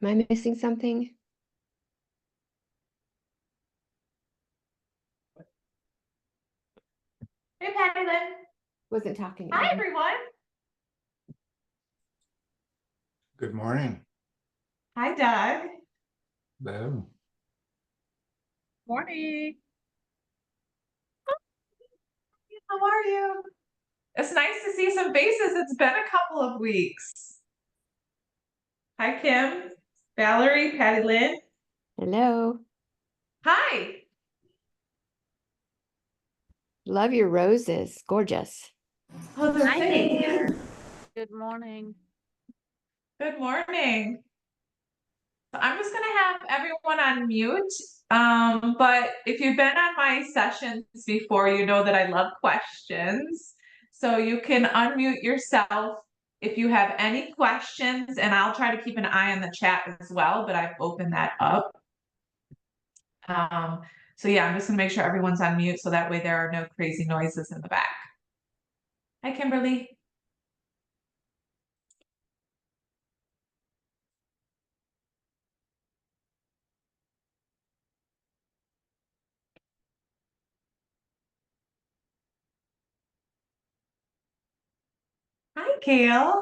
Am I missing something? Hey, Patty Lynn. Wasn't talking Hi, anymore. everyone. Good morning. Hi, Doug. Hello. Morning. How are you? It's nice to see some faces. It's been a couple of weeks. Hi, Kim, Valerie, Patty Lynn. Hello. Hi. Love your roses. Gorgeous. Oh, they're Hi fake. there. Good morning. Good morning. So I'm just going to have everyone on mute. But if you've been on my sessions before, you know that I love questions. So you can unmute yourself if you have any questions, and I'll try to keep an eye on the chat as well, but I've opened that up. So yeah, I'm just gonna make sure everyone's on mute so that way there are no crazy noises in the back. Hi, Kimberly. Hi, Kale.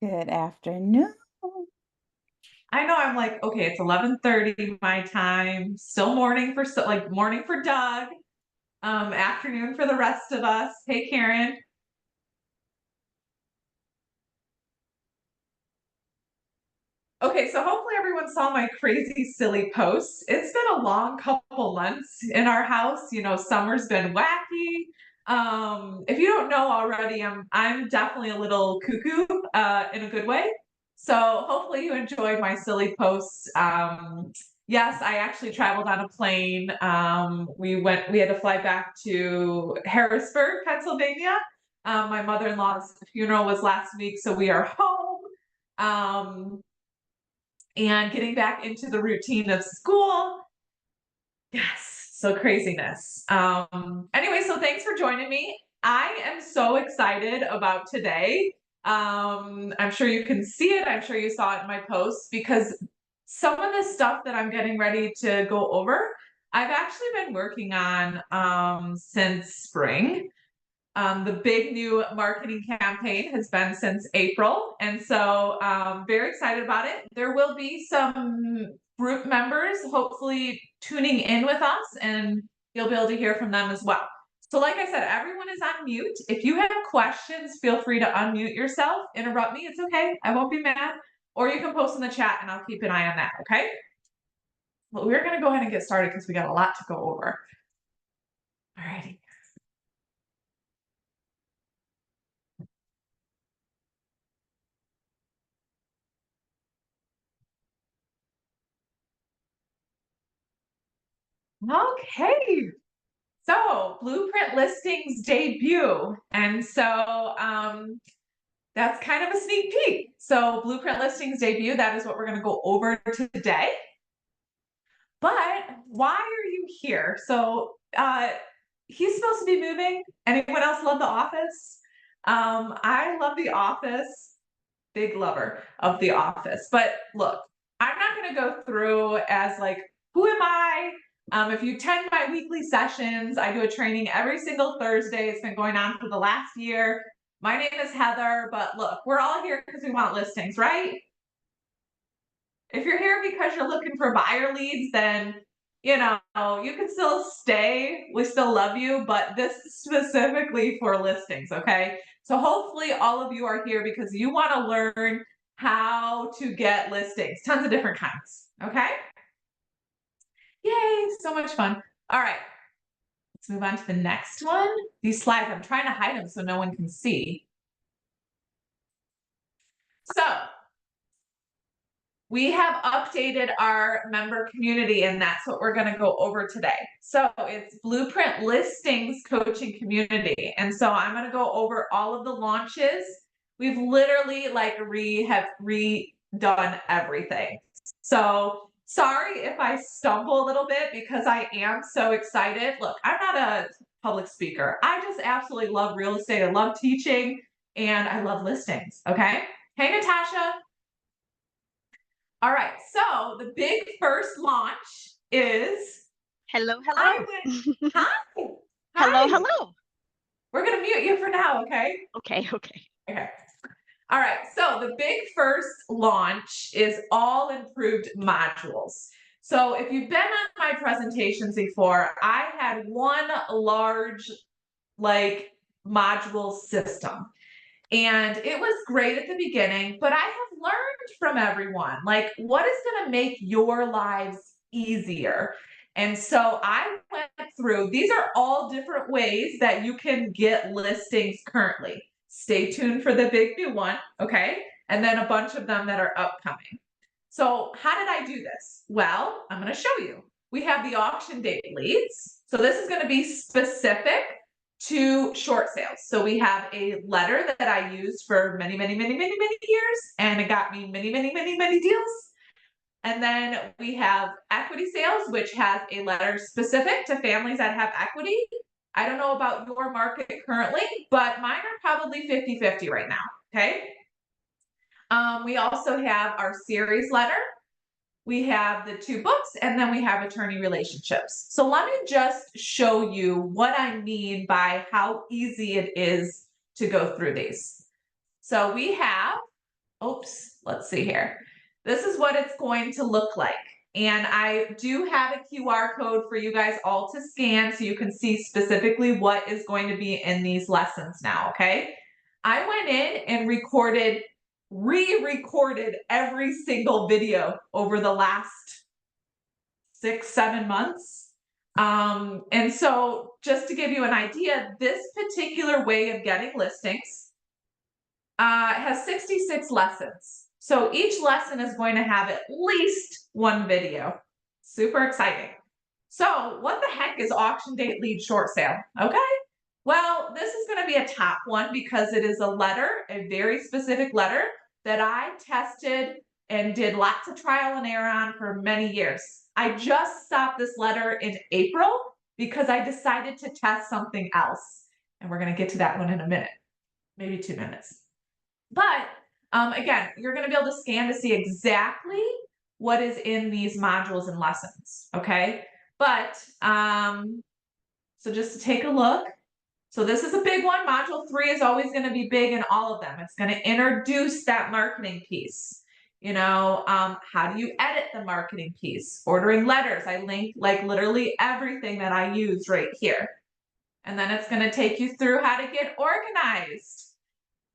Good afternoon. I know I'm like, okay, it's 11:30 my time, still morning for morning for Doug, afternoon for the rest of us. Hey, Karen. Okay, so hopefully everyone saw my crazy, silly posts. It's been a long couple months in our house. You know, summer's been wacky. If you don't know already, I'm definitely a little cuckoo, in a good way. So hopefully you enjoyed my silly posts. Yes, I actually traveled on a plane. We had to fly back to Harrisburg, Pennsylvania. My mother-in-law's funeral was last week, so we are home. And getting back into the routine of school. Yes, so craziness. Anyway, so thanks for joining me. I am so excited about today. I'm sure you can see it. I'm sure you saw it in my posts because some of the stuff that I'm getting ready to go over, I've actually been working on since spring. The big new marketing campaign has been since April, and so very excited about it. There will be some group members hopefully tuning in with us, and you'll be able to hear from them as well. So like I said, everyone is on mute. If you have questions, feel free to unmute yourself, interrupt me, it's okay, I won't be mad, or you can post in the chat and I'll keep an eye on that, okay? Well, we're gonna go ahead and get started because we got a lot to go over. All righty. Okay, so BluePrint listings debut. And so that's kind of a sneak peek. So BluePrint listings debut, that is what we're going to go over today. But why are you here? So he's supposed to be moving. Anyone else love The Office? I love The Office. Big lover of The Office. But look, I'm not going to go through as like, who am I? If you attend my weekly sessions, I do a training every single Thursday. It's been going on for the last year. My name is Heather, but look, we're all here because we want listings, right? If you're here because you're looking for buyer leads, then you know, you can still stay. We still love you, but this is specifically for listings, okay? So hopefully all of you are here because you want to learn how to get listings, tons of different kinds, okay? Yay, so much fun. All right, let's move on to the next one. These slides, I'm trying to hide them so no one can see. So we have updated our member community, and that's what we're going to go over today. So it's BluePrint Listings Coaching Community. And so I'm going to go over all of the launches. We've literally have redone everything. So sorry if I stumble a little bit because I am so excited. Look, I'm not a public speaker. I just absolutely love real estate. I love teaching and I love listings. Okay. Hey, Natasha. All right, so the big first launch is Hello, I hello. went, hi, Hello, hi. hello. We're gonna mute you for now, okay? Okay, okay. Okay. All right, so the big first launch is all improved modules. So if you've been on my presentations before, I had one large module system. And it was great at the beginning, but I have learned from everyone, what is going to make your lives easier? And so I went through, these are all different ways that you can get listings currently. Stay tuned for the big new one, okay? And then a bunch of them that are upcoming. So how did I do this? Well, I'm going to show you. We have the auction date leads. So this is going to be specific to short sales. So we have a letter that I used for many, many, many, many, many years, and it got me many, many, many, many deals. And then we have equity sales, which has a letter specific to families that have equity. I don't know about your market currently, but mine are probably 50-50 right now, okay? We also have our series letter. We have the 2 books, and then we have attorney relationships. So let me just show you what I mean by how easy it is to go through these. So we have, let's see here. This is what it's going to look like. And I do have a QR code for you guys all to scan so you can see specifically what is going to be in these lessons now, okay? I went in and re-recorded every single video over the last 6-7 months. And so just to give you an idea, this particular way of getting listings has 66 lessons. So each lesson is going to have at least one video. Super exciting. So what the heck is auction date lead short sale? Okay. Well, this is going to be a top one because it is a letter, a very specific letter that I tested and did lots of trial and error on for many years. I just stopped this letter in April because I decided to test something else. And we're going to get to that one in a minute, maybe 2 minutes. But again, you're going to be able to scan to see exactly what is in these modules and lessons, okay? But, so just to take a look. So this is a big one. Module 3 is always going to be big in all of them. It's going to introduce that marketing piece. You know, how do you edit the marketing piece? Ordering letters. I linked literally everything that I use right here. And then it's going to take you through how to get organized.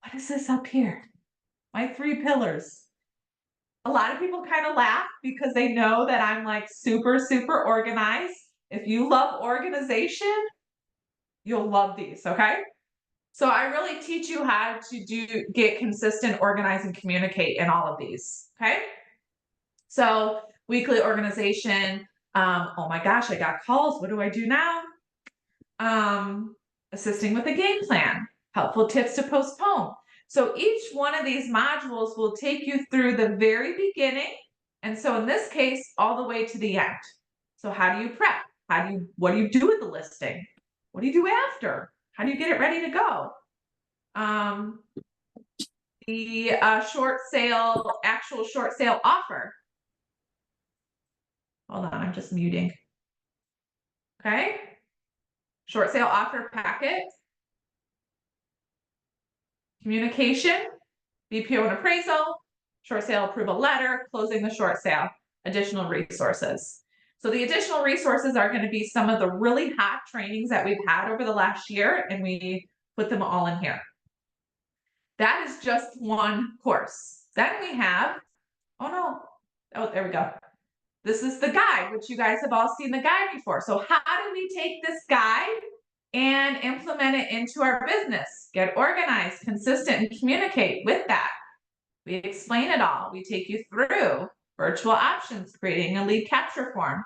What is this up here? My 3 pillars. A lot of people kind of laugh because they know that I'm super, super organized. If you love organization, you'll love these, okay? So I really teach you how to get consistent, organize, and communicate in all of these, okay? So weekly organization. Oh my gosh, I got calls. What do I do now? Assisting with a game plan. Helpful tips to postpone. So each one of these modules will take you through the very beginning. And so in this case, all the way to the end. So how do you prep? What do you do with the listing? What do you do after? How do you get it ready to go? The actual short sale offer. Hold on, I'm just muting. Okay. Short sale offer packet. Communication, BPO and appraisal, short sale approval letter, closing the short sale, additional resources. So the additional resources are going to be some of the really hot trainings that we've had over the last year, and we put them all in here. That is just one course. Then we have, there we go. This is the guide, which you guys have all seen the guide before. So how do we take this guide and implement it into our business? Get organized, consistent, and communicate with that. We explain it all. We take you through virtual options, creating a lead capture form.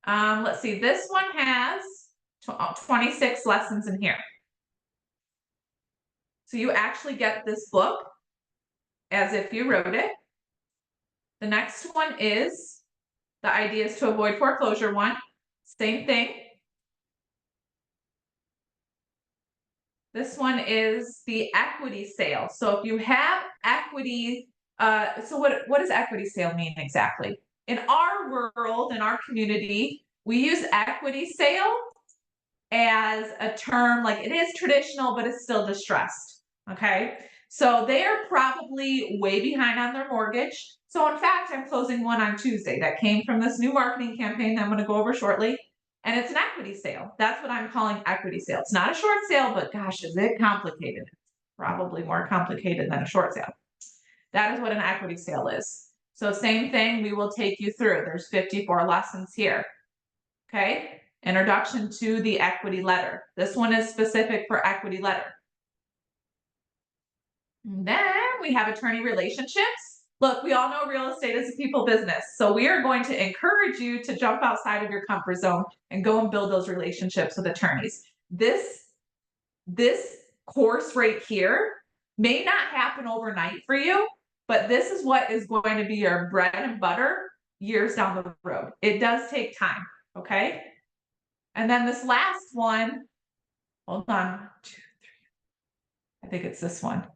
Let's see, this one has 26 lessons in here. So you actually get this book as if you wrote it. The next one is the ideas to avoid foreclosure one. Same thing. This one is the equity sale. So if you have equity So what does equity sale mean exactly? In our world, in our community, we use equity sale as a term, like it is traditional, but it's still distressed. Okay. So they are probably way behind on their mortgage. So in fact, I'm closing one on Tuesday that came from this new marketing campaign that I'm going to go over shortly. And it's an equity sale. That's what I'm calling equity sale. It's not a short sale, but gosh, is it complicated? It's probably more complicated than a short sale. That is what an equity sale is. So same thing, we will take you through. There's 54 lessons here. Okay. Introduction to the equity letter. This one is specific for equity letter. And then we have attorney relationships. Look, we all know real estate is a people business. So we are going to encourage you to jump outside of your comfort zone and go and build those relationships with attorneys. This course right here may not happen overnight for you, but this is what is going to be your bread and butter years down the road. It does take time, okay? And then this last one, hold on, 2, 3, I think it's this one.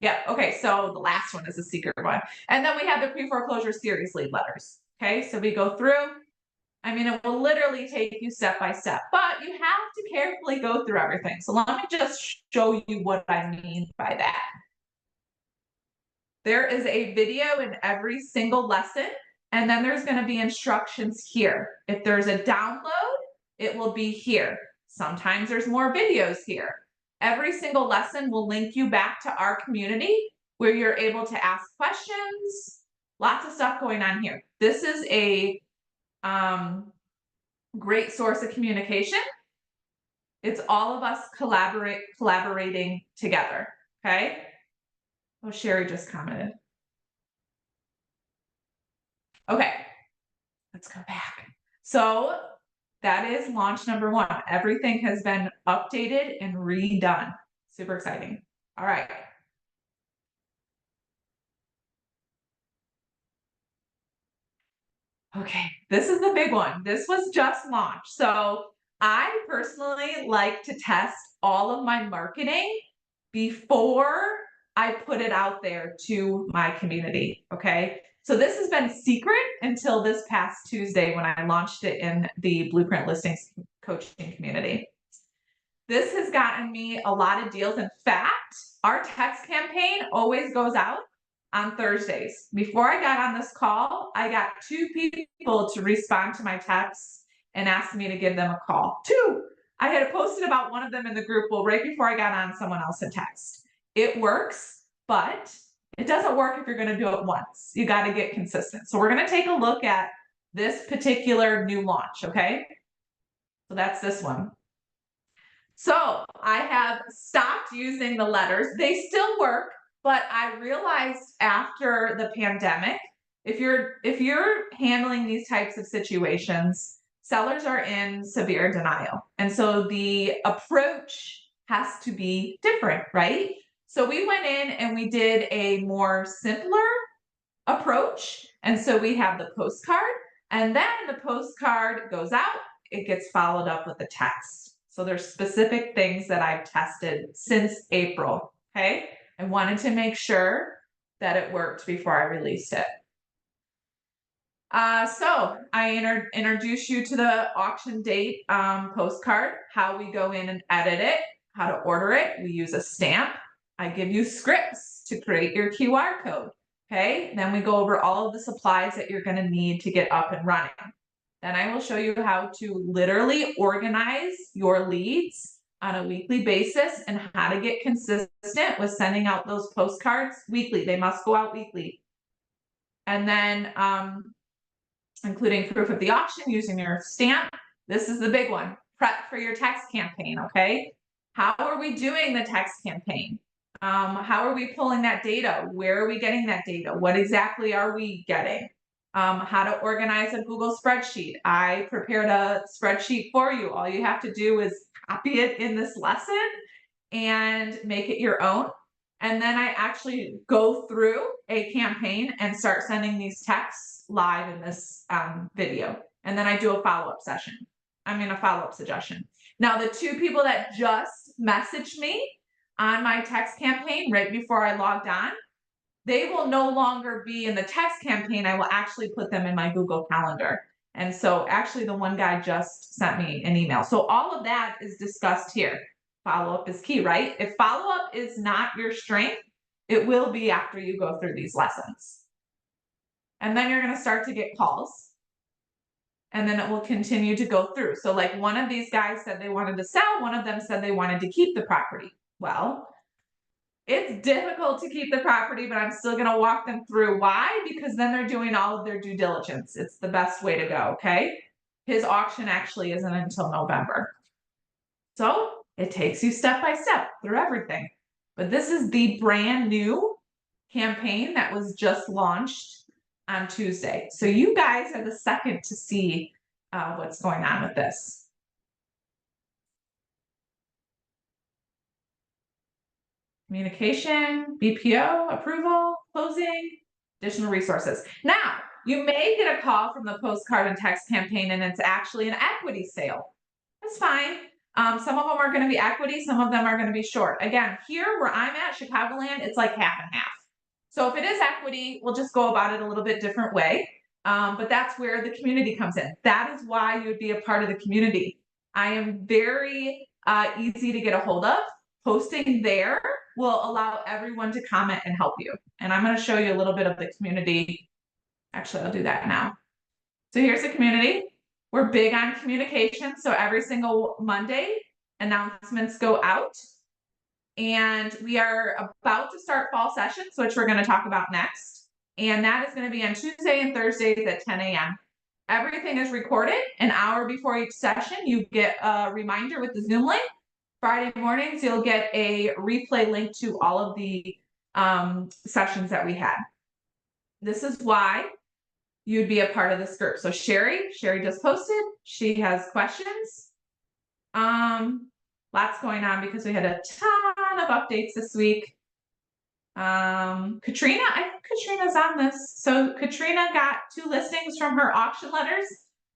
Yeah, okay, so the last one is a secret one. And then we have the pre-foreclosure series lead letters. Okay, so we go through. I mean, it will literally take you step by step, but you have to carefully go through everything. So let me just show you what I mean by that. There is a video in every single lesson, and then there's going to be instructions here. If there's a download, it will be here. Sometimes there's more videos here. Every single lesson will link you back to our community where you're able to ask questions. Lots of stuff going on here. This is a great source of communication. It's all of us collaborating together. Okay. Oh, Sherry just commented. Okay, let's go back. So that is launch number 1. Everything has been updated and redone. Super exciting. All right. Okay, this is the big one. This was just launched. So I personally like to test all of my marketing before I put it out there to my community. Okay. So this has been secret until this past Tuesday when I launched it in the BluePrint listings coaching community. This has gotten me a lot of deals. In fact, our text campaign always goes out on Thursdays. Before I got on this call, I got 2 people to respond to my texts and ask me to give them a call. 2. I had posted about one of them in the group. Well, right before I got on, someone else had text. It works, but it doesn't work if you're going to do it once. You got to get consistent. So we're going to take a look at this particular new launch. Okay. So that's this one. So I have stopped using the letters. They still work, but I realized after the pandemic, if you're handling these types of situations, sellers are in severe denial. And so the approach has to be different, right? So we went in and we did a more simpler approach. And so we have the postcard, and then the postcard goes out, it gets followed up with a text. So there's specific things that I've tested since April. Okay. I wanted to make sure that it worked before I released it. So I introduce you to the auction date postcard, how we go in and edit it, how to order it. We use a stamp. I give you scripts to create your QR code. Okay. Then we go over all of the supplies that you're going to need to get up and running. Then I will show you how to literally organize your leads on a weekly basis and how to get consistent with sending out those postcards weekly. They must go out weekly. And then including proof of the auction using your stamp. This is the big one. Prep for your text campaign, okay? How are we doing the text campaign? How are we pulling that data? Where are we getting that data? What exactly are we getting? How to organize a Google spreadsheet. I prepared a spreadsheet for you. All you have to do is copy it in this lesson and make it your own. And then I actually go through a campaign and start sending these texts live in this video. And then I do a follow-up session. I mean, a follow-up suggestion. Now, the 2 people that just messaged me, on my text campaign right before I logged on, they will no longer be in the text campaign. I will actually put them in my Google Calendar. And so actually the one guy just sent me an email. So all of that is discussed here. Follow-up is key, right? If follow-up is not your strength, it will be after you go through these lessons. And then you're going to start to get calls. And then it will continue to go through. So like one of these guys said they wanted to sell, one of them said they wanted to keep the property. Well, it's difficult to keep the property, but I'm still going to walk them through. Why? Because then they're doing all of their due diligence. It's the best way to go, okay? His auction actually isn't until November. So it takes you step by step through everything. But this is the brand new campaign that was just launched on Tuesday. So you guys are the second to see what's going on with this. Communication, BPO, approval, closing, additional resources. Now, you may get a call from the postcard and text campaign and it's actually an equity sale. That's fine. Some of them are going to be equity, some of them are going to be short. Again, here where I'm at, Chicagoland, it's like half and half. So if it is equity, we'll just go about it a little bit different way. But that's where the community comes in. That is why you would be a part of the community. I am very easy to get a hold of. Posting there will allow everyone to comment and help you. And I'm going to show you a little bit of the community. Actually, I'll do that now. So here's the community. We're big on communication. So every single Monday, announcements go out. And we are about to start fall sessions, which we're going to talk about next. And that is going to be on Tuesday and Thursdays at 10 a.m. Everything is recorded. An hour before each session, you get a reminder with the Zoom link. Friday mornings, you'll get a replay link to all of the sessions that we had. This is why you'd be a part of this group. So Sherry just posted. She has questions. Lots going on because we had a ton of updates this week. Katrina, I think Katrina's on this. So Katrina got 2 listings from her auction letters.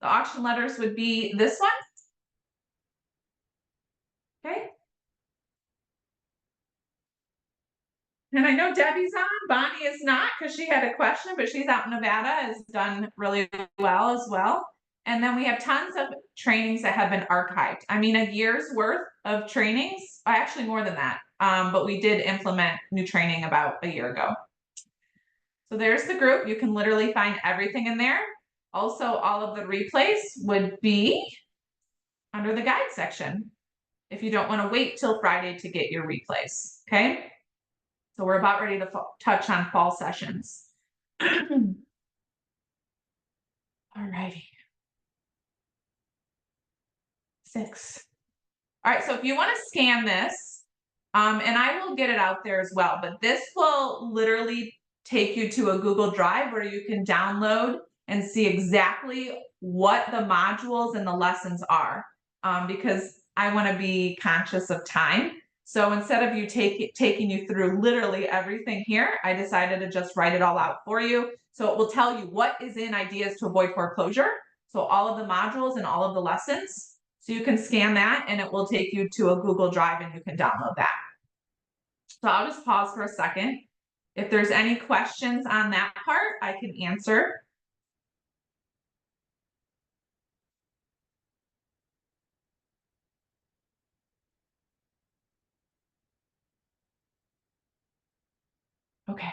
The auction letters would be this one. Okay. And I know Debbie's on, Bonnie is not because she had a question, but she's out in Nevada, has done really well as well. And then we have tons of trainings that have been archived. I mean, a year's worth of trainings, actually more than that. But we did implement new training about a year ago. So there's the group. You can literally find everything in there. Also, all of the replays would be under the guide section if you don't want to wait till Friday to get your replays, okay? So we're about ready to touch on fall sessions. All righty. 6. All right, so if you want to scan this, and I will get it out there as well, but this will literally take you to a Google Drive where you can download and see exactly what the modules and the lessons are, because I want to be conscious of time. So instead of you taking you through literally everything here, I decided to just write it all out for you. So it will tell you what is in Ideas to Avoid Foreclosure. So all of the modules and all of the lessons. So you can scan that and it will take you to a Google Drive and you can download that. So I'll just pause for a second. If there's any questions on that part, I can answer. Okay.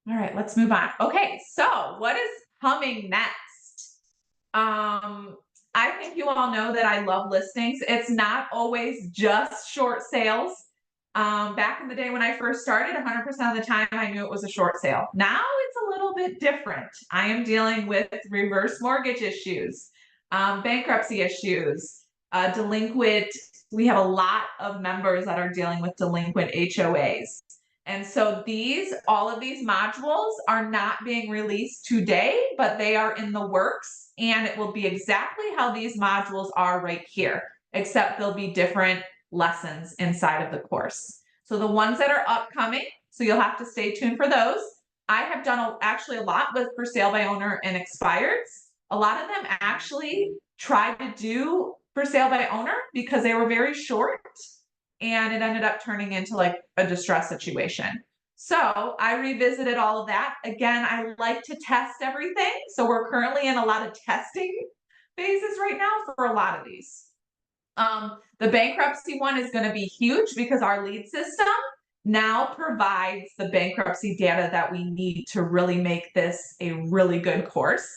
All right, let's move on. Okay, so what is coming next? I think you all know that I love listings. It's not always just short sales. Back in the day when I first started, 100% of the time I knew it was a short sale. Now it's a little bit different. I am dealing with reverse mortgage issues, bankruptcy issues, delinquent. We have a lot of members that are dealing with delinquent HOAs. And so all of these modules are not being released today, but they are in the works, and it will be exactly how these modules are right here, except there'll be different lessons inside of the course. So the ones that are upcoming, so you'll have to stay tuned for those. I have done actually a lot with for sale by owner and expireds. A lot of them actually tried to do for sale by owner because they were very short. and it ended up turning into like a distress situation. So I revisited all of that. Again, I like to test everything. So we're currently in a lot of testing phases right now for a lot of these. The bankruptcy one is going to be huge because our lead system now provides the bankruptcy data that we need to really make this a really good course.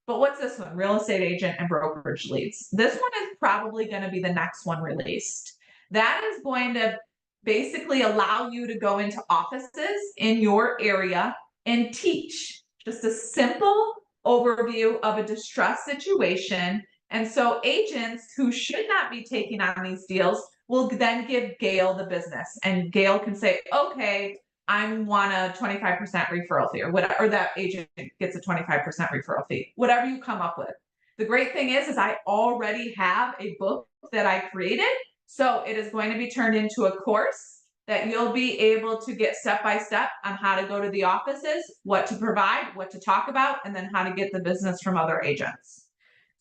But what's this one? Real estate agent and brokerage leads. This one is probably going to be the next one released. That is going to basically allow you to go into offices in your area and teach just a simple overview of a distress situation. And so agents who should not be taking on these deals will then give Gail the business, and Gail can say, okay, I want a 25% referral fee, or whatever, or that agent gets a 25% referral fee, whatever you come up with. The great thing is I already have a book that I created. So it is going to be turned into a course that you'll be able to get step-by-step on how to go to the offices, what to provide, what to talk about, and then how to get the business from other agents.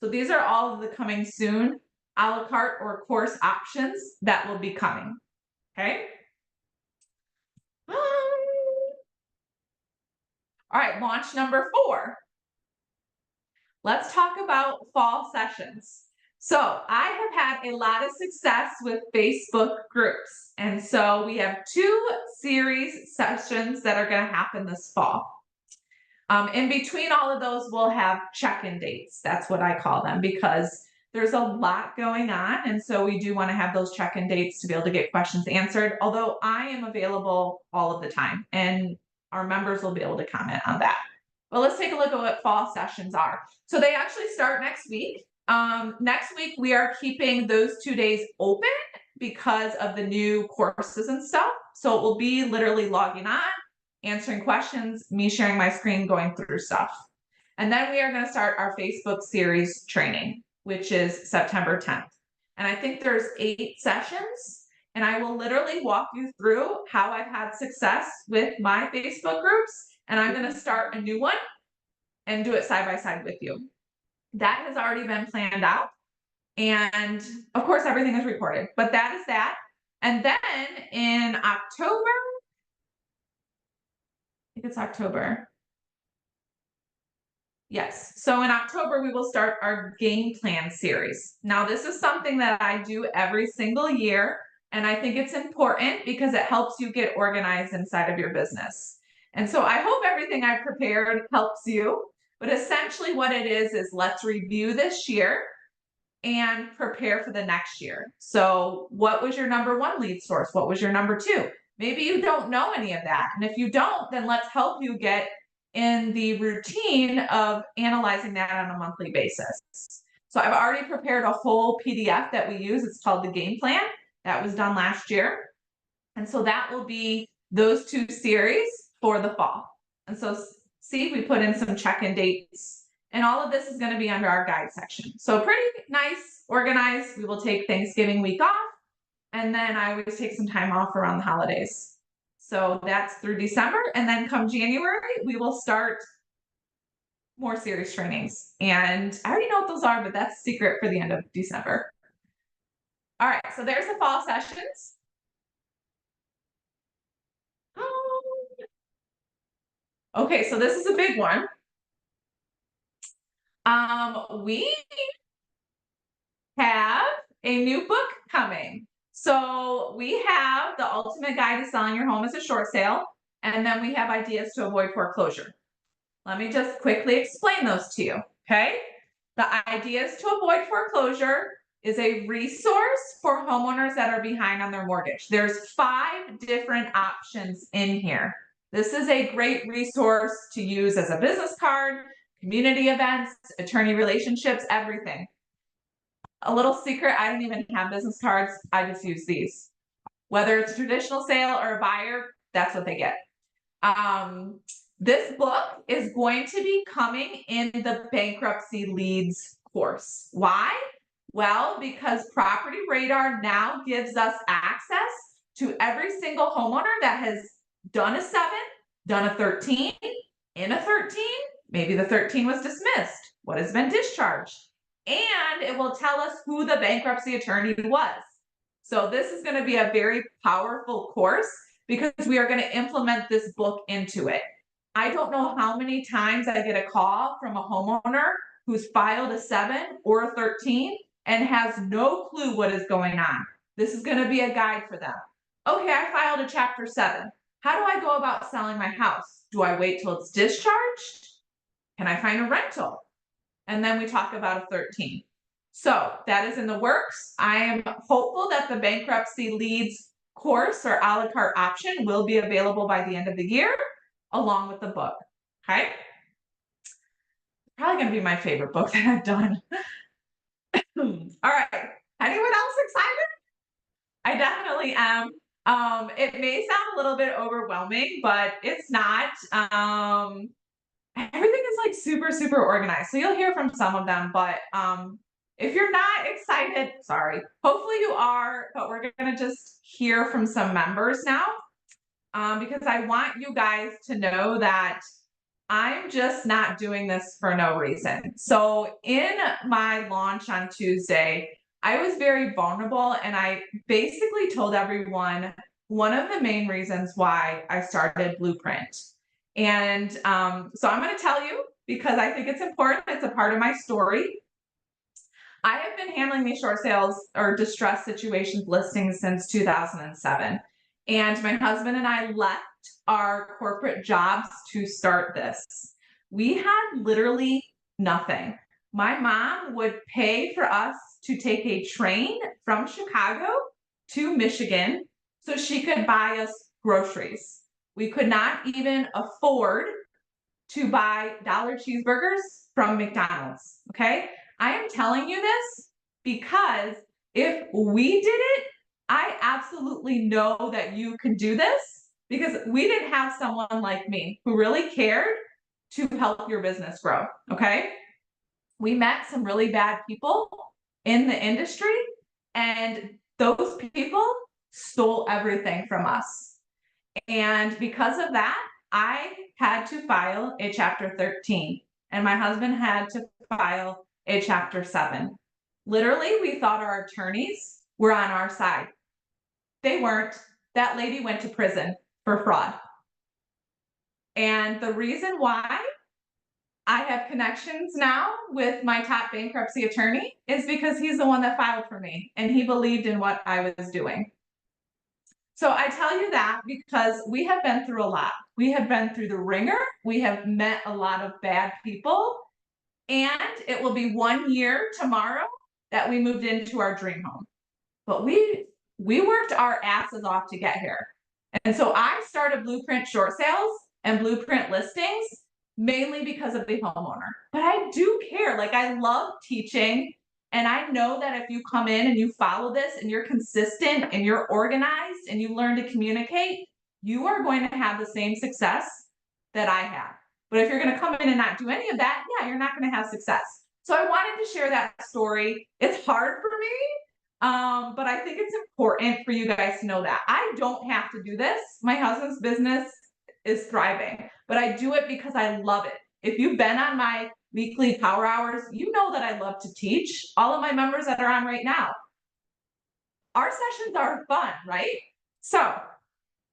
So these are all of the coming soon a la carte or course options that will be coming, okay? All right, launch number 4. Let's talk about fall sessions. So I have had a lot of success with Facebook groups. And so we have 2 series sessions that are going to happen this fall. In between all of those, we'll have check-in dates. That's what I call them, because there's a lot going on. And so we do want to have those check-in dates to be able to get questions answered, although I am available all of the time and our members will be able to comment on that. But let's take a look at what fall sessions are. So they actually start next week. Next week, we are keeping those 2 days open because of the new courses and stuff. So it will be literally logging on, answering questions, me sharing my screen, going through stuff. And then we are going to start our Facebook series training, which is September 10th. And I think there's 8 sessions, and I will literally walk you through how I've had success with my Facebook groups. And I'm going to start a new one and do it side by side with you. That has already been planned out. And of course, everything is recorded, but that is that. And then in October, I think it's October. Yes. So in October, we will start our game plan series. Now, this is something that I do every single year. And I think it's important because it helps you get organized inside of your business. And so I hope everything I've prepared helps you. But essentially what it is let's review this year and prepare for the next year. So what was your number 1 lead source? What was your number 2? Maybe you don't know any of that. And if you don't, then let's help you get in the routine of analyzing that on a monthly basis. So I've already prepared a whole PDF that we use. It's called the game plan. That was done last year. And so that will be those 2 series for the fall. And so see, we put in some check-in dates, and all of this is going to be under our guide section. So pretty nice, organized. We will take Thanksgiving week off, and then I always take some time off around the holidays. So that's through December, and then come January, we will start more series trainings. And I already know what those are, but that's secret for the end of December. All right, so there's the fall sessions. Okay, so this is a big one. We have a new book coming. So we have the ultimate guide to selling your home as a short sale, and then we have ideas to avoid foreclosure. Let me just quickly explain those to you, okay? The ideas to avoid foreclosure is a resource for homeowners that are behind on their mortgage. There's 5 different options in here. This is a great resource to use as a business card, community events, attorney relationships, everything. A little secret, I don't even have business cards. I just use these. Whether it's a traditional sale or a buyer, that's what they get. This book is going to be coming in the bankruptcy leads course. Why? Well, because Property Radar now gives us access to every single homeowner that has done a 7, done a 13, in a 13, maybe the 13 was dismissed, what has been discharged, and it will tell us who the bankruptcy attorney was. So this is going to be a very powerful course because we are going to implement this book into it. I don't know how many times I get a call from a homeowner who's filed a 7 or a 13 and has no clue what is going on. This is going to be a guide for them. Okay, I filed a chapter 7. How do I go about selling my house? Do I wait till it's discharged? Can I find a rental? And then we talk about a 13. So that is in the works. I am hopeful that the bankruptcy leads course or a la carte option will be available by the end of the year, along with the book. Okay. Probably going to be my favorite book that I've done. All right. Anyone else excited? I definitely am. It may sound a little bit overwhelming, but it's not. Everything is like super, super organized. So you'll hear from some of them, but if you're not excited, sorry, hopefully you are, but we're gonna just hear from some members now because I want you guys to know that I'm just not doing this for no reason. So in my launch on Tuesday, I was very vulnerable and I basically told everyone one of the main reasons why I started BluePrint. And so I'm going to tell you because I think it's important. It's a part of my story. I have been handling these short sales or distress situations listings since 2007. And my husband and I left our corporate jobs to start this. We had literally nothing. My mom would pay for us to take a train from Chicago to Michigan so she could buy us groceries. We could not even afford to buy dollar cheeseburgers from McDonald's. Okay. I am telling you this because if we did it, I absolutely know that you can do this because we didn't have someone like me who really cared to help your business grow. Okay. We met some really bad people in the industry, and those people stole everything from us. And because of that, I had to file a chapter 13, and my husband had to file a chapter 7. Literally, we thought our attorneys were on our side. They weren't. That lady went to prison for fraud. And the reason why I have connections now with my top bankruptcy attorney is because he's the one that filed for me and he believed in what I was doing. So I tell you that because we have been through a lot. We have been through the ringer. We have met a lot of bad people. And it will be 1 year tomorrow that we moved into our dream home. But we worked our asses off to get here. And so I started BluePrint short sales and BluePrint listings mainly because of the homeowner. But I do care. Like, I love teaching. And I know that if you come in and you follow this and you're consistent and you're organized and you learn to communicate, you are going to have the same success that I have. But if you're going to come in and not do any of that, yeah, you're not going to have success. So I wanted to share that story. It's hard for me, but I think it's important for you guys to know that. I don't have to do this. My husband's business is thriving, but I do it because I love it. If you've been on my weekly power hours, you know that I love to teach. All of my members that are on right now, our sessions are fun, right? So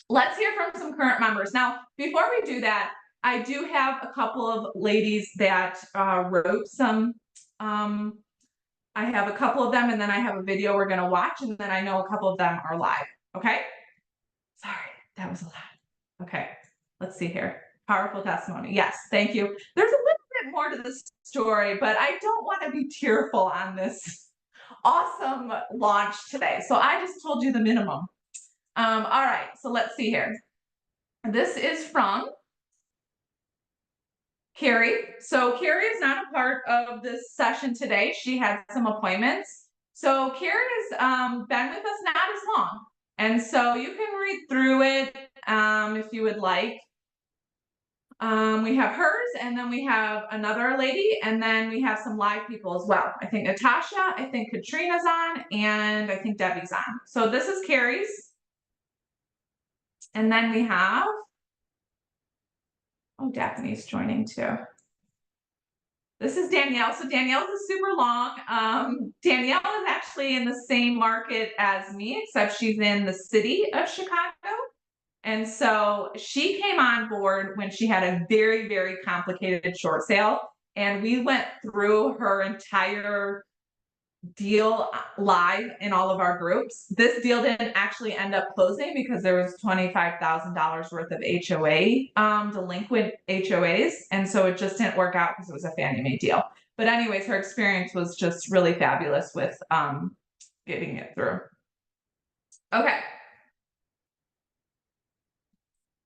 let's hear from some current members. Now, before we do that, I do have a couple of ladies that wrote some, I have a couple of them, and then I have a video we're gonna watch, and then I know a couple of them are live, okay? Sorry, that was a lot. Okay, let's see here. Powerful testimony. Yes, thank you. There's a little bit more to this story, but I don't want to be tearful on this awesome launch today. So I just told you the minimum. All right, so let's see here. This is from Carrie. So Carrie is not a part of this session today. She had some appointments. So Carrie has been with us not as long. And so you can read through it if you would like. We have hers, and then we have another lady, and then we have some live people as well. I think Natasha, I think Katrina's on, and I think Debbie's on. So this is Carrie's. And then we have, oh, Daphne's joining too. This is Danielle. So Danielle's is super long. Danielle is actually in the same market as me, except she's in the city of Chicago. And so she came on board when she had a very, very complicated short sale. And we went through her entire deal live in all of our groups. This deal didn't actually end up closing because there was $25,000 worth of HOA, delinquent HOAs. And so it just didn't work out because it was a Fannie Mae deal. But anyways, her experience was just really fabulous with getting it through. Okay.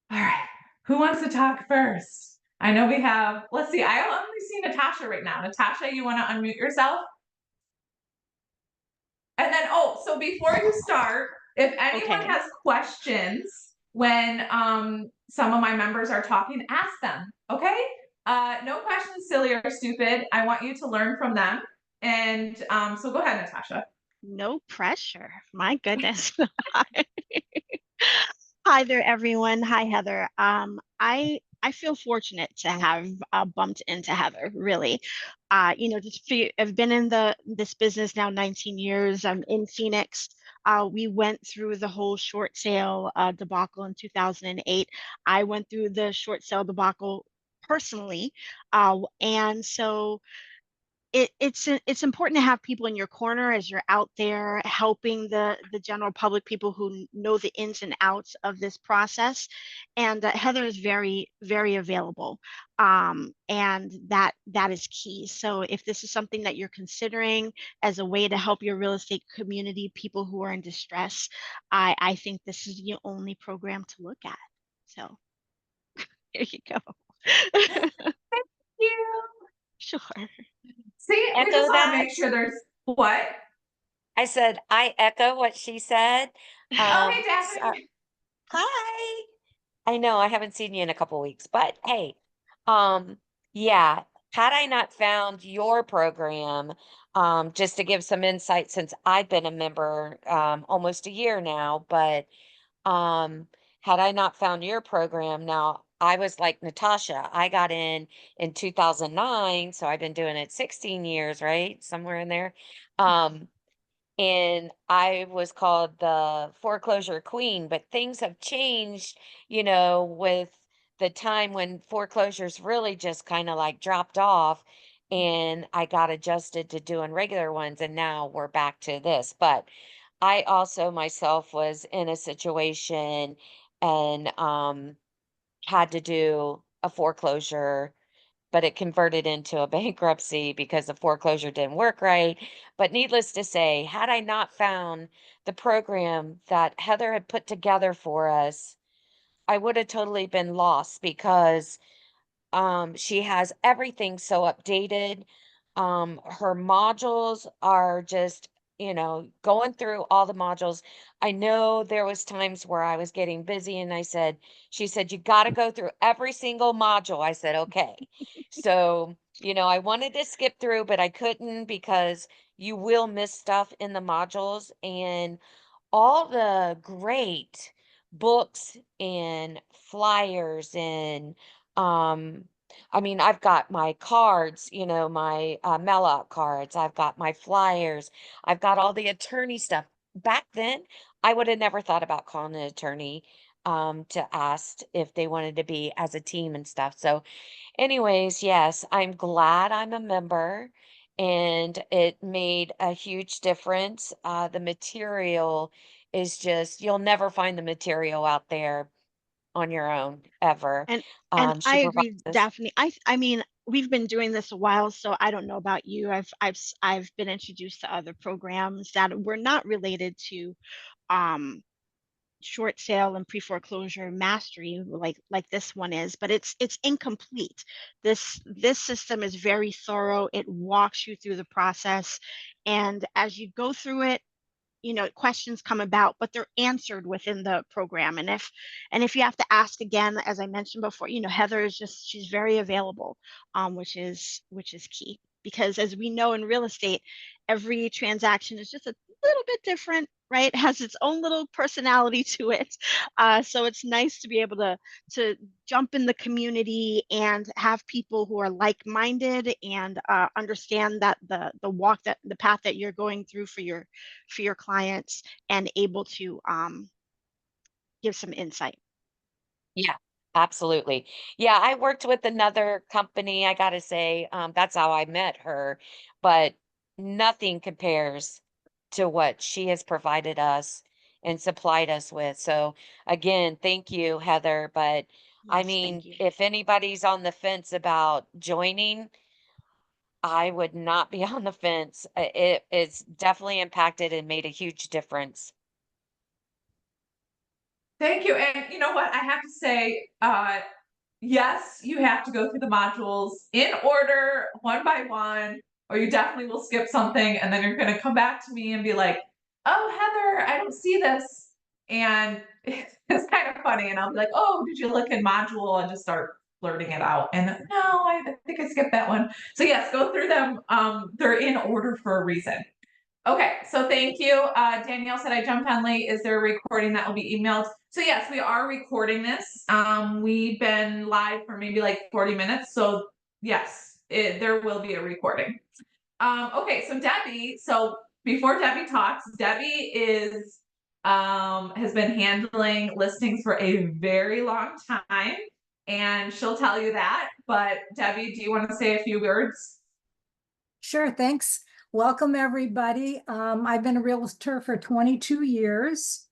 All right. Who wants to talk first? I know we have, let's see, I only see Natasha right now. Natasha, you want to unmute yourself? And then, so before you start, if anyone Okay. has questions when some of my members are talking, ask them, okay? No questions silly or stupid. I want you to learn from them. And so go ahead, Natasha. No pressure. My goodness. Hi there, everyone. Hi, Heather. I feel fortunate to have bumped into Heather, really. I've been in this business now 19 years. I'm in Phoenix. We went through the whole short sale debacle in 2008. I went through the short sale debacle personally. And so it's important to have people in your corner as you're out there helping the general public, people who know the ins and outs of this process. And Heather is very, very available, and that is key. So if this is something that you're considering as a way to help your real estate community, people who are in distress, I think this is the only program to look at. So here you go. Thank you. Sure. See, we Echo just want to that. make sure there's what? I said, I echo what she said. Oh, hey, So- Daphne. hi. I know I haven't seen you in a couple weeks, but hey, yeah, had I not found your program, just to give some insight since I've been a member, almost a year now, but, had I not found your program, now I was like Natasha, I got in 2009, so I've been doing it 16 years, right? Somewhere in there. Um, and I was called the foreclosure queen, but things have changed, with the time when foreclosures really just kind of like dropped off and I got adjusted to doing regular ones and now we're back to this. But I also myself was in a situation and had to do a foreclosure, but it converted into a bankruptcy because the foreclosure didn't work right. But needless to say, had I not found the program that Heather had put together for us, I would have totally been lost because she has everything so updated. Her modules are just, going through all the modules. I know there was times where I was getting busy and she said, you got to go through every single module. I said, okay. So, I wanted to skip through, but I couldn't because you will miss stuff in the modules and all the great books and flyers and I mean, I've got my cards, my mail out cards, I've got my flyers, I've got all the attorney stuff. Back then, I would have never thought about calling an attorney to ask if they wanted to be as a team and stuff. So anyways, yes, I'm glad I'm a member and it made a huge difference. The material is just, you'll never find the material out there on your own ever. And She I provides agree, us. Daphne. I mean, we've been doing this a while, so I don't know about you. I've been introduced to other programs that were not related to um short sale and pre-foreclosure mastery like this one is, but it's incomplete. This system is very thorough. It walks you through the process, and as you go through it, questions come about, but they're answered within the program. And if you have to ask again, as I mentioned before, Heather is she's very available, which is key, because as we know in real estate, every transaction is just a little bit different. right? It has its own little personality to it. So it's nice to be able to jump in the community and have people who are like-minded and understand that the path that you're going through for your clients, and able to give some insight. Yeah, absolutely. Yeah, I worked with another company, I gotta say, that's how I met her, but nothing compares to what she has provided us and supplied us with. So again, thank you, Heather. But I Yes, thank mean, you. if anybody's on the fence about joining, I would not be on the fence. It's definitely impacted and made a huge difference. Thank you. And you know what? I have to say, yes, you have to go through the modules in order, one by one, or you definitely will skip something, and then you're going to come back to me and be like, "Oh, Heather, I don't see this," and it's kind of funny. And I'll be like, "Oh, did you look in module?" And just start blurting it out. And no, I think I skipped that one. So yes, go through them. They're in order for a reason. Okay, so thank you. Danielle said I jumped on late. Is there a recording that will be emailed? So yes, we are recording this. We've been live for maybe like 40 minutes. So yes, there will be a recording. Okay, so Debbie, so before Debbie talks, Debbie has been handling listings for a very long time, and she'll tell you that. But Debbie, do you want to say a few words? Sure, thanks. Welcome, everybody. I've been a realtor for 22 years,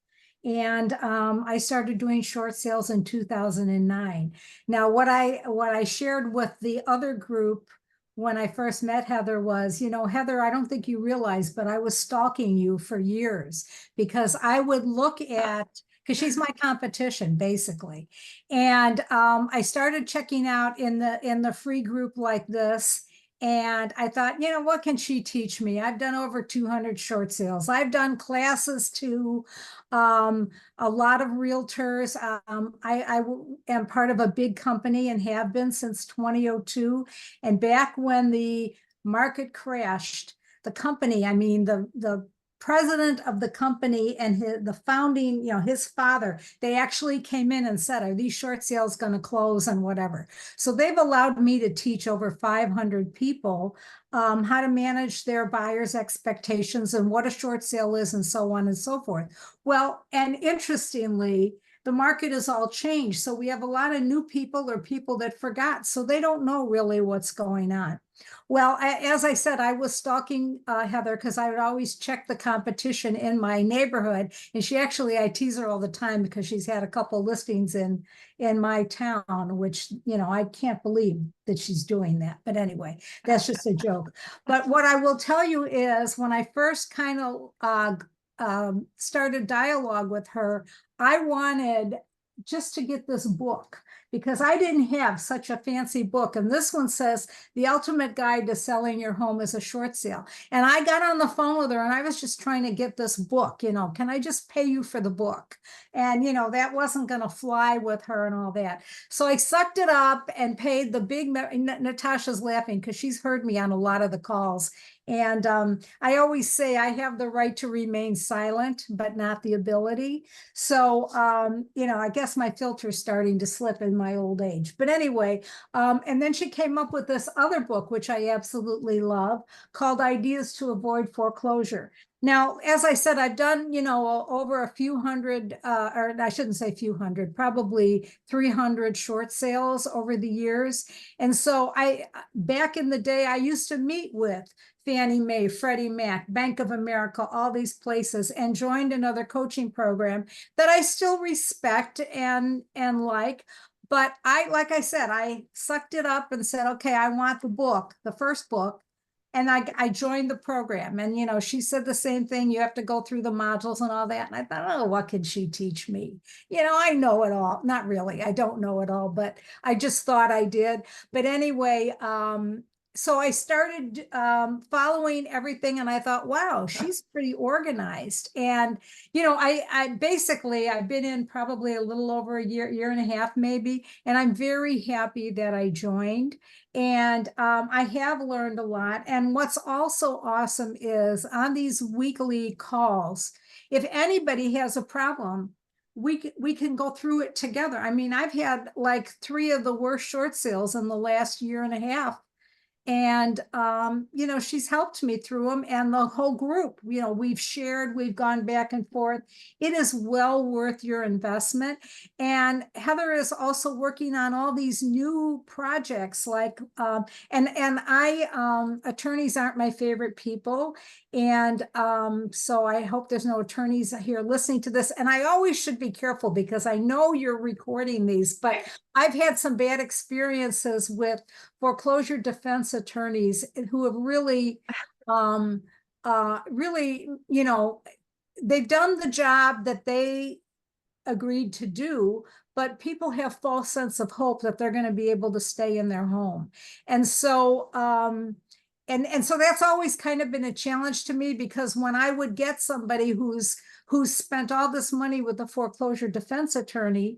and I started doing short sales in 2009. Now, what I shared with the other group when I first met Heather was, Heather, I don't think you realize, but I was stalking you for years because I would look at, because she's my competition, basically. And I started checking out in the free group like this. And I thought, what can she teach me? I've done over 200 short sales. I've done classes to a lot of realtors. I am part of a big company and have been since 2002. And back when the market crashed, the company, I mean, the president of the company and the founding, his father, they actually came in and said, are these short sales going to close and whatever. So they've allowed me to teach over 500 people how to manage their buyers' expectations and what a short sale is and so on and so forth. Well, and interestingly, the market has all changed. So we have a lot of new people or people that forgot. So they don't know really what's going on. Well, as I said, I was stalking Heather because I would always check the competition in my neighborhood. And I tease her all the time because she's had a couple listings in my town, which, I can't believe that she's doing that. But anyway, that's just a joke. But what I will tell you is when I first kind of started dialogue with her, I wanted just to get this book because I didn't have such a fancy book. And this one says, The Ultimate Guide to Selling Your Home as a Short Sale. And I got on the phone with her and I was just trying to get this book, can I just pay you for the book? And, that wasn't going to fly with her and all that. So I sucked it up and paid the big, Natasha's laughing because she's heard me on a lot of the calls. And I always say I have the right to remain silent, but not the ability. So, I guess my filter's starting to slip in my old age. But anyway, and then she came up with this other book, which I absolutely love, called Ideas to Avoid Foreclosure. Now, as I said, I've done, over a few hundred, or I shouldn't say few hundred, probably 300 short sales over the years. And so back in the day, I used to meet with Fannie Mae, Freddie Mac, Bank of America, all these places, and joined another coaching program that I still respect and like. But like I said, I sucked it up and said, okay, I want the book, the first book. And I joined the program. And, she said the same thing. You have to go through the modules and all that. And I thought, oh, what can she teach me? I know it all. Not really. I don't know it all, but I just thought I did. But anyway, so I started following everything and I thought, wow, she's pretty organized. And, I basically, I've been in probably a little over a year and a half, maybe. And I'm very happy that I joined. And I have learned a lot. And what's also awesome is on these weekly calls, if anybody has a problem, we can go through it together. I mean, I've had like 3 of the worst short sales in the last year and a half. And, you know, she's helped me through them, and the whole group, you know, we've shared, we've gone back and forth. It is well worth your investment. And Heather is also working on all these new projects, like, attorneys aren't my favorite people. And so I hope there's no attorneys here listening to this. And I always should be careful because I know you're recording these, but I've had some bad experiences with foreclosure defense attorneys who have really, really, you know, they've done the job that they agreed to do, but people have false sense of hope that they're going to be able to stay in their home. And so, and so that's always kind of been a challenge to me, because when I would get somebody who's spent all this money with a foreclosure defense attorney,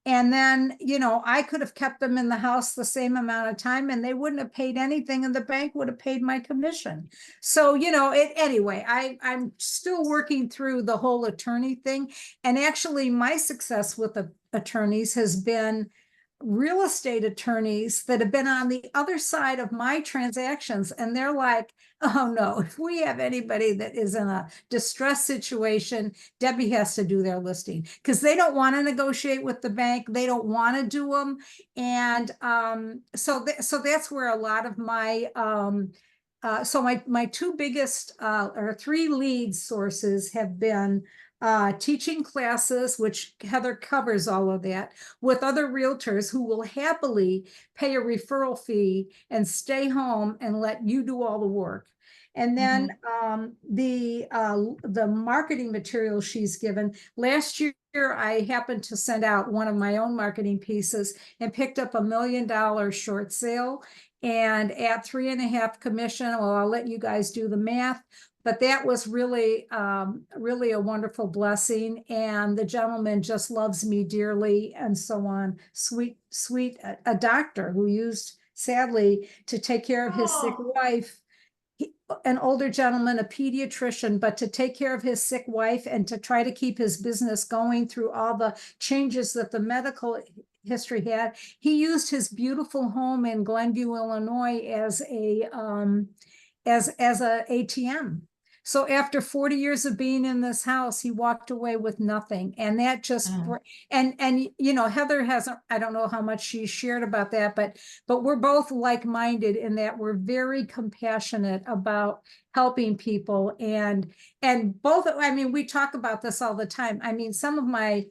and then, you know, I could have kept them in the house the same amount of time and they wouldn't have paid anything, and the bank would have paid my commission. So, you know, anyway, I'm still working through the whole attorney thing. And actually my success with the attorneys has been real estate attorneys that have been on the other side of my transactions. And they're like, oh no, if we have anybody that is in a distressed situation, Debbie has to do their listing, because they don't want to negotiate with the bank. They don't want to do them. And so that's where a lot of my, so my 2 biggest or 3 lead sources have been teaching classes, which Heather covers all of that, with other realtors who will happily pay a referral fee and stay home and let you do all the work. And then the marketing material she's given. Last year, I happened to send out one of my own marketing pieces and picked up $1 million short sale, and at 3.5 commission. Well, I'll let you guys do the math. But that was really, really a wonderful blessing. And the gentleman just loves me dearly and so on. Sweet, a doctor who used, sadly, to take care of his sick wife, an older gentleman, a pediatrician, but to take care of his sick wife and to try to keep his business going through all the changes that the medical history had. He used his beautiful home in Glenview, Illinois as a ATM. So after 40 years of being in this house, he walked away with nothing. And that just, and you know, Heather hasn't, I don't know how much she shared about that, but we're both like-minded in that we're very compassionate about helping people. And both, I mean, we talk about this all the time. I mean, some of my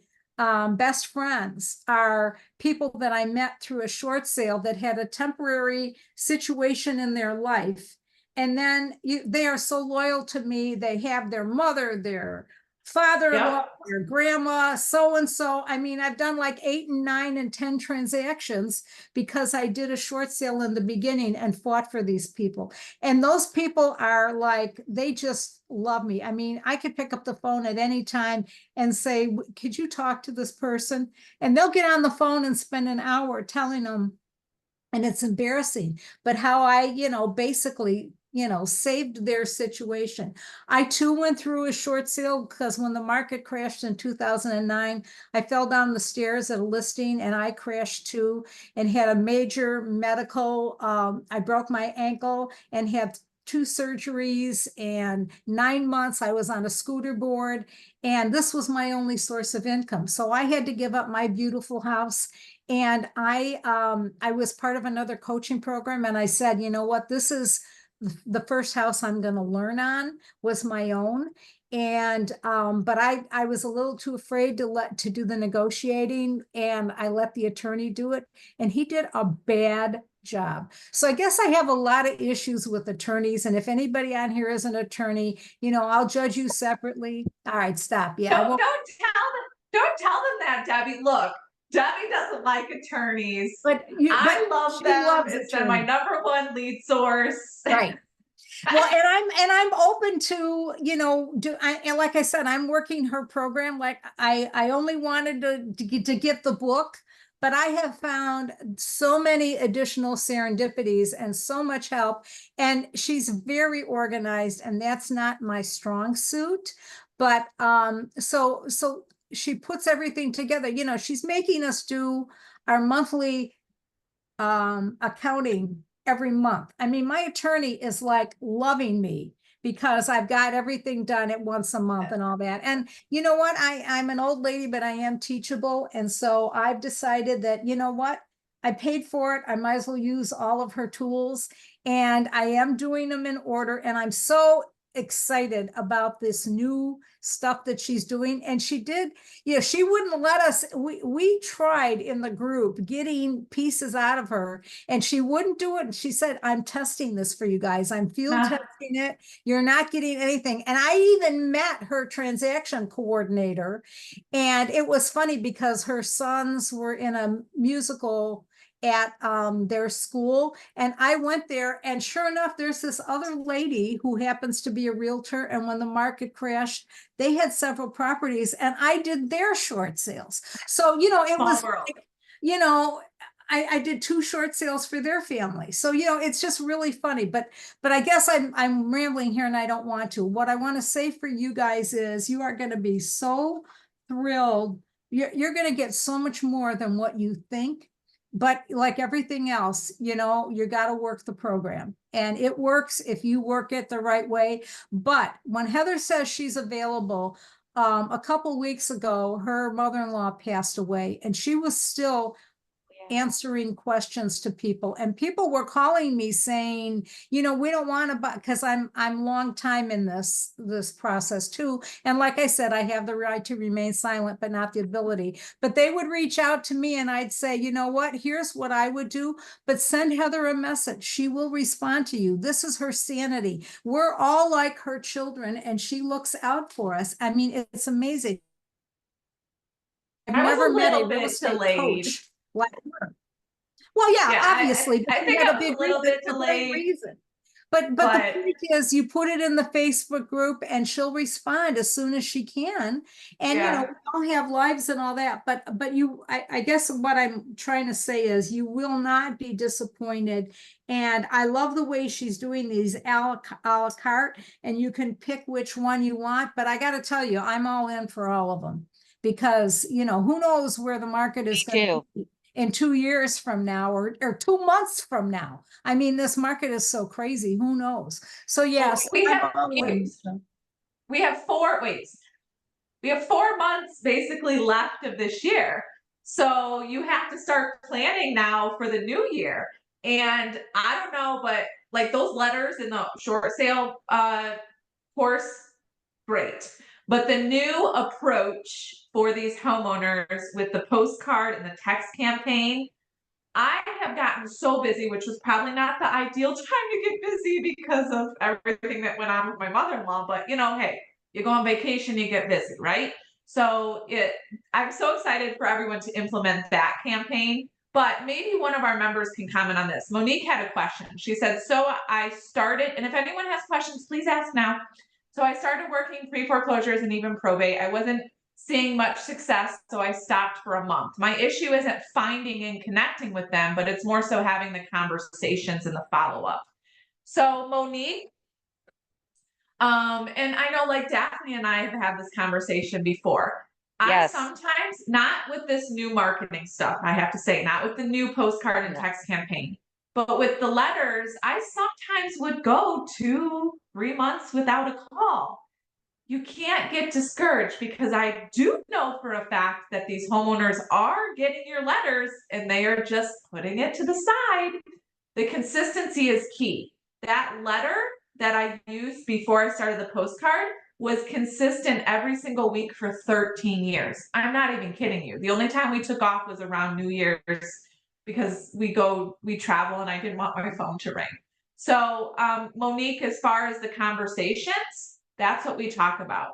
best friends are people that I met through a short sale that had a temporary situation in their life. And then they are so loyal to me. They have their mother, their father-in-law, their grandma, so-and-so. I mean, I've done like 8 and 9 and 10 transactions because I did a short sale in the beginning and fought for these people. And those people are like, they just love me. I mean, I could pick up the phone at any time and say, could you talk to this person? And they'll get on the phone and spend an hour telling them, and it's embarrassing, but how I, you know, basically, you know, saved their situation. I too went through a short sale because when the market crashed in 2009, I fell down the stairs at a listing and I crashed too and had a major medical, I broke my ankle and had 2 surgeries, and 9 months I was on a scooter board, and this was my only source of income. So I had to give up my beautiful house. And I was part of another coaching program, and I said, you know what, this is the first house I'm going to learn on, was my own. And but I was a little too afraid to do the negotiating, and I let the attorney do it, and he did a bad job. So I guess I have a lot of issues with attorneys, and if anybody on here is an attorney, you know, I'll judge you separately. All right, stop. Yeah, don't tell them that, Debbie. Look, Debbie doesn't like attorneys, but I love them. It's been my #1 lead source. Right. Well, and I'm open to, you know, and like I said, I'm working her program. Like I only wanted to get the book, but I have found so many additional serendipities and so much help. And she's very organized, and that's not my strong suit. But so she puts everything together. You know, she's making us do our monthly accounting every month. I mean, my attorney is like loving me because I've got everything done at once a month and all that. And you know what? I'm an old lady, but I am teachable. And so I've decided that, you know what? I paid for it. I might as well use all of her tools, and I am doing them in order. And I'm so excited about this new stuff that she's doing. And she did, you know, she wouldn't let us, we tried in the group getting pieces out of her, and she wouldn't do it. And she said, I'm testing this for you guys. I'm field testing it. You're not getting anything. And I even met her transaction coordinator, and it was funny because her sons were in a musical at their school, and I went there, and sure enough, there's this other lady who happens to be a realtor, and when the market crashed, they had several properties, and I did their short sales. So, you know, it was like, you know, I did 2 short sales for their family. So, you know, it's just really funny, but I guess I'm rambling here, and I don't want to. What I want to say for you guys is you are going to be so thrilled. You're going to get so much more than what you think. But like everything else, you know, you got to work the program, and it works if you work it the right way. But when Heather says she's available, a couple weeks ago, her mother-in-law passed away, and she was still answering questions to people, and people were calling me saying, you know, we don't want to buy, because I'm long time in this process too, and like I said, I have the right to remain silent but not the ability. But they would reach out to me, and I'd say, you know what, here's what I would do, but send Heather a message. She will respond to you. This is her sanity. We're all like her children, and she looks out for us. I mean, it's amazing. I've never met a real estate coach like her. Well, yeah, obviously, I think I was a little bit delayed. Reason. But the point is, you put it in the Facebook group, and she'll respond as soon as she can. And you know, we all have lives and all that. But I guess what I'm trying to say is, you will not be disappointed. And I love the way she's doing these a la carte, and you can pick which one you want. But I got to tell you, I'm all in for all of them, because you know, who knows where the market is going to be in 2 years from now, or 2 months from now. I mean, this market is so crazy, who knows? So yes, we have 4 months basically left of this year. So you have to start planning now for the new year. And I don't know, but like those letters in the short sale course, great. But the new approach for these homeowners with the postcard and the text campaign, I have gotten so busy, which was probably not the ideal time to get busy because of everything that went on with my mother-in-law. But you know, hey, you go on vacation, you get busy, right? So I'm so excited for everyone to implement that campaign. But maybe one of our members can comment on this. Monique had a question. She said, so I started, and if anyone has questions, please ask now. So I started working pre-foreclosures and even probate. I wasn't seeing much success, so I stopped for a month. My issue isn't finding and connecting with them, but it's more so having the conversations and the follow-up. So Monique, and I know like Daphne and I have had this conversation before. Yes. I sometimes, not with this new marketing stuff, I have to say, not with the new postcard and text campaign, but with the letters, I sometimes would go 2-3 months without a call. You can't get discouraged, because I do know for a fact that these homeowners are getting your letters and they are just putting it to the side. The consistency is key. That letter that I used before I started the postcard was consistent every single week for 13 years. I'm not even kidding you. The only time we took off was around New Year's, because we travel, and I didn't want my phone to ring. So Monique, as far as the conversations, that's what we talk about.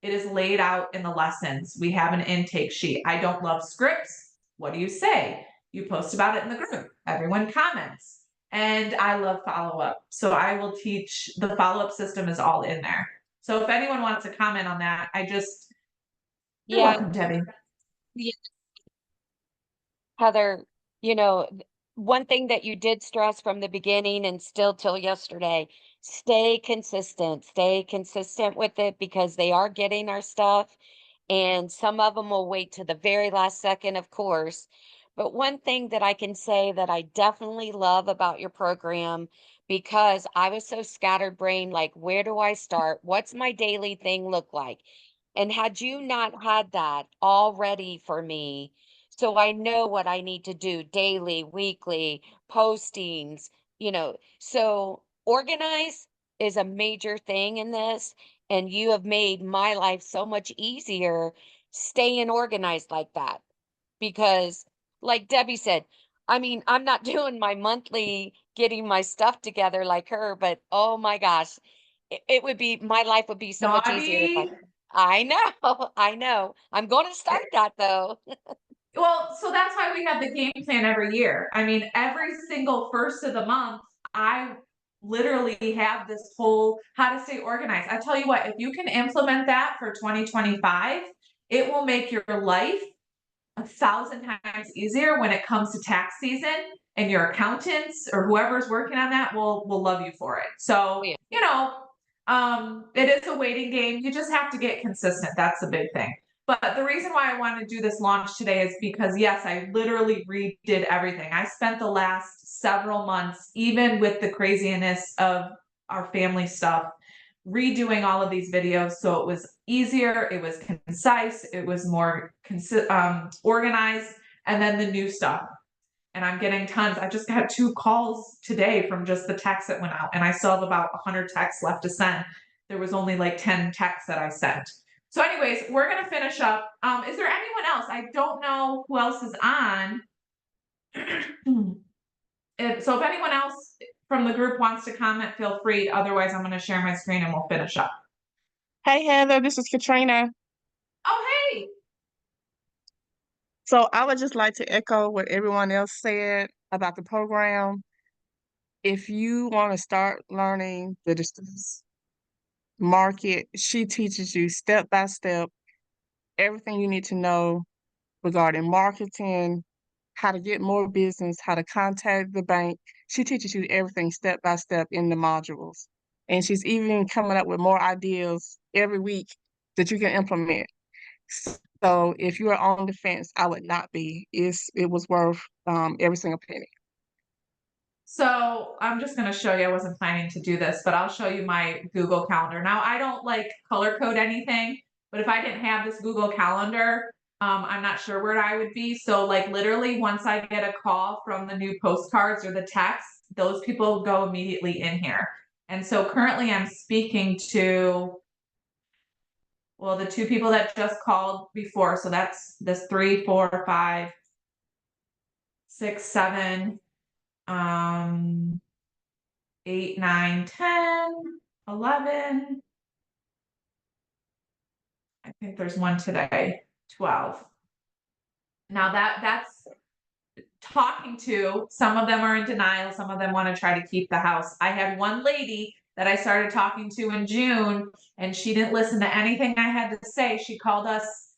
It is laid out in the lessons. We have an intake sheet. I don't love scripts. What do you say? You post about it in the group. Everyone comments. And I love follow-up. So I will teach, the follow-up system is all in there. So if anyone wants to comment on that, you're welcome, Debbie. Heather, you know, one thing that you did stress from the beginning and still till yesterday, stay consistent with it because they are getting our stuff and some of them will wait to the very last second, of course. But one thing that I can say that I definitely love about your program, because I was so scatterbrained, like, where do I start? What's my daily thing look like? And had you not had that all ready for me, so I know what I need to do daily, weekly, postings, so organize is a major thing in this. And you have made my life so much easier staying organized like that. Because, like Debbie said, I mean, I'm not doing my monthly getting my stuff together like her, but oh my gosh, it would be my life would be so much easier if Naughty. I know, I know. I'm going to start that though. Well, so that's why we have the game plan every year. I mean, every single first of the month, I literally have this whole how to stay organized. I tell you what, if you can implement that for 2025, it will make your life 1,000 times easier when it comes to tax season, and your accountants or whoever's working on that will love you for it. So, Yeah. it is a waiting game. You just have to get consistent. That's the big thing. But the reason why I want to do this launch today is because, yes, I literally redid everything. I spent the last several months, even with the craziness of our family stuff, redoing all of these videos so it was easier, it was concise, it was more organized, and then the new stuff. And I'm getting tons. I just got 2 calls today from just the texts that went out, and I still have about 100 texts left to send. There was only like 10 texts that I sent. So anyways, we're gonna finish up. Is there anyone else? I don't know who else is on. So if anyone else from the group wants to comment, feel free. Otherwise, I'm gonna share my screen and we'll finish up. Hey Heather, this is Katrina. Oh, hey. So I would just like to echo what everyone else said about the program. If you want to start learning the distance market, she teaches you step by step everything you need to know regarding marketing, how to get more business, how to contact the bank. She teaches you everything step by step in the modules. And she's even coming up with more ideas every week that you can implement. So if you are on the fence, I would not be. It was worth every single penny. So I'm just going to show you, I wasn't planning to do this, but I'll show you my Google Calendar. Now, I don't like color code anything, but if I didn't have this Google Calendar, I'm not sure where I would be. So like literally once I get a call from the new postcards or the text, those people go immediately in here. And so currently I'm speaking to, well, the 2 people that just called before. So that's this 3, 4, 5, 6, 7, 8, 9, 10, 11. I think there's one today, 12. Now that's talking to, some of them are in denial, some of them want to try to keep the house. I had one lady that I started talking to in June, and she didn't listen to anything I had to say. She called us,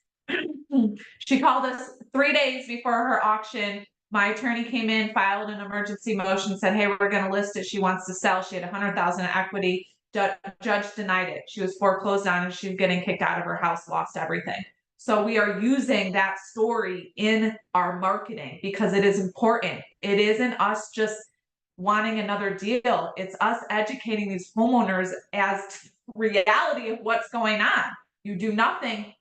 she called us 3 days before her auction. My attorney came in, filed an emergency motion, said, hey, we're going to list it. She wants to sell. She had 100,000 in equity. Judge denied it. She was foreclosed on and she was getting kicked out of her house, lost everything. So we are using that story in our marketing because it is important. It isn't us just wanting another deal. It's us educating these homeowners as to reality of what's going on. You do nothing,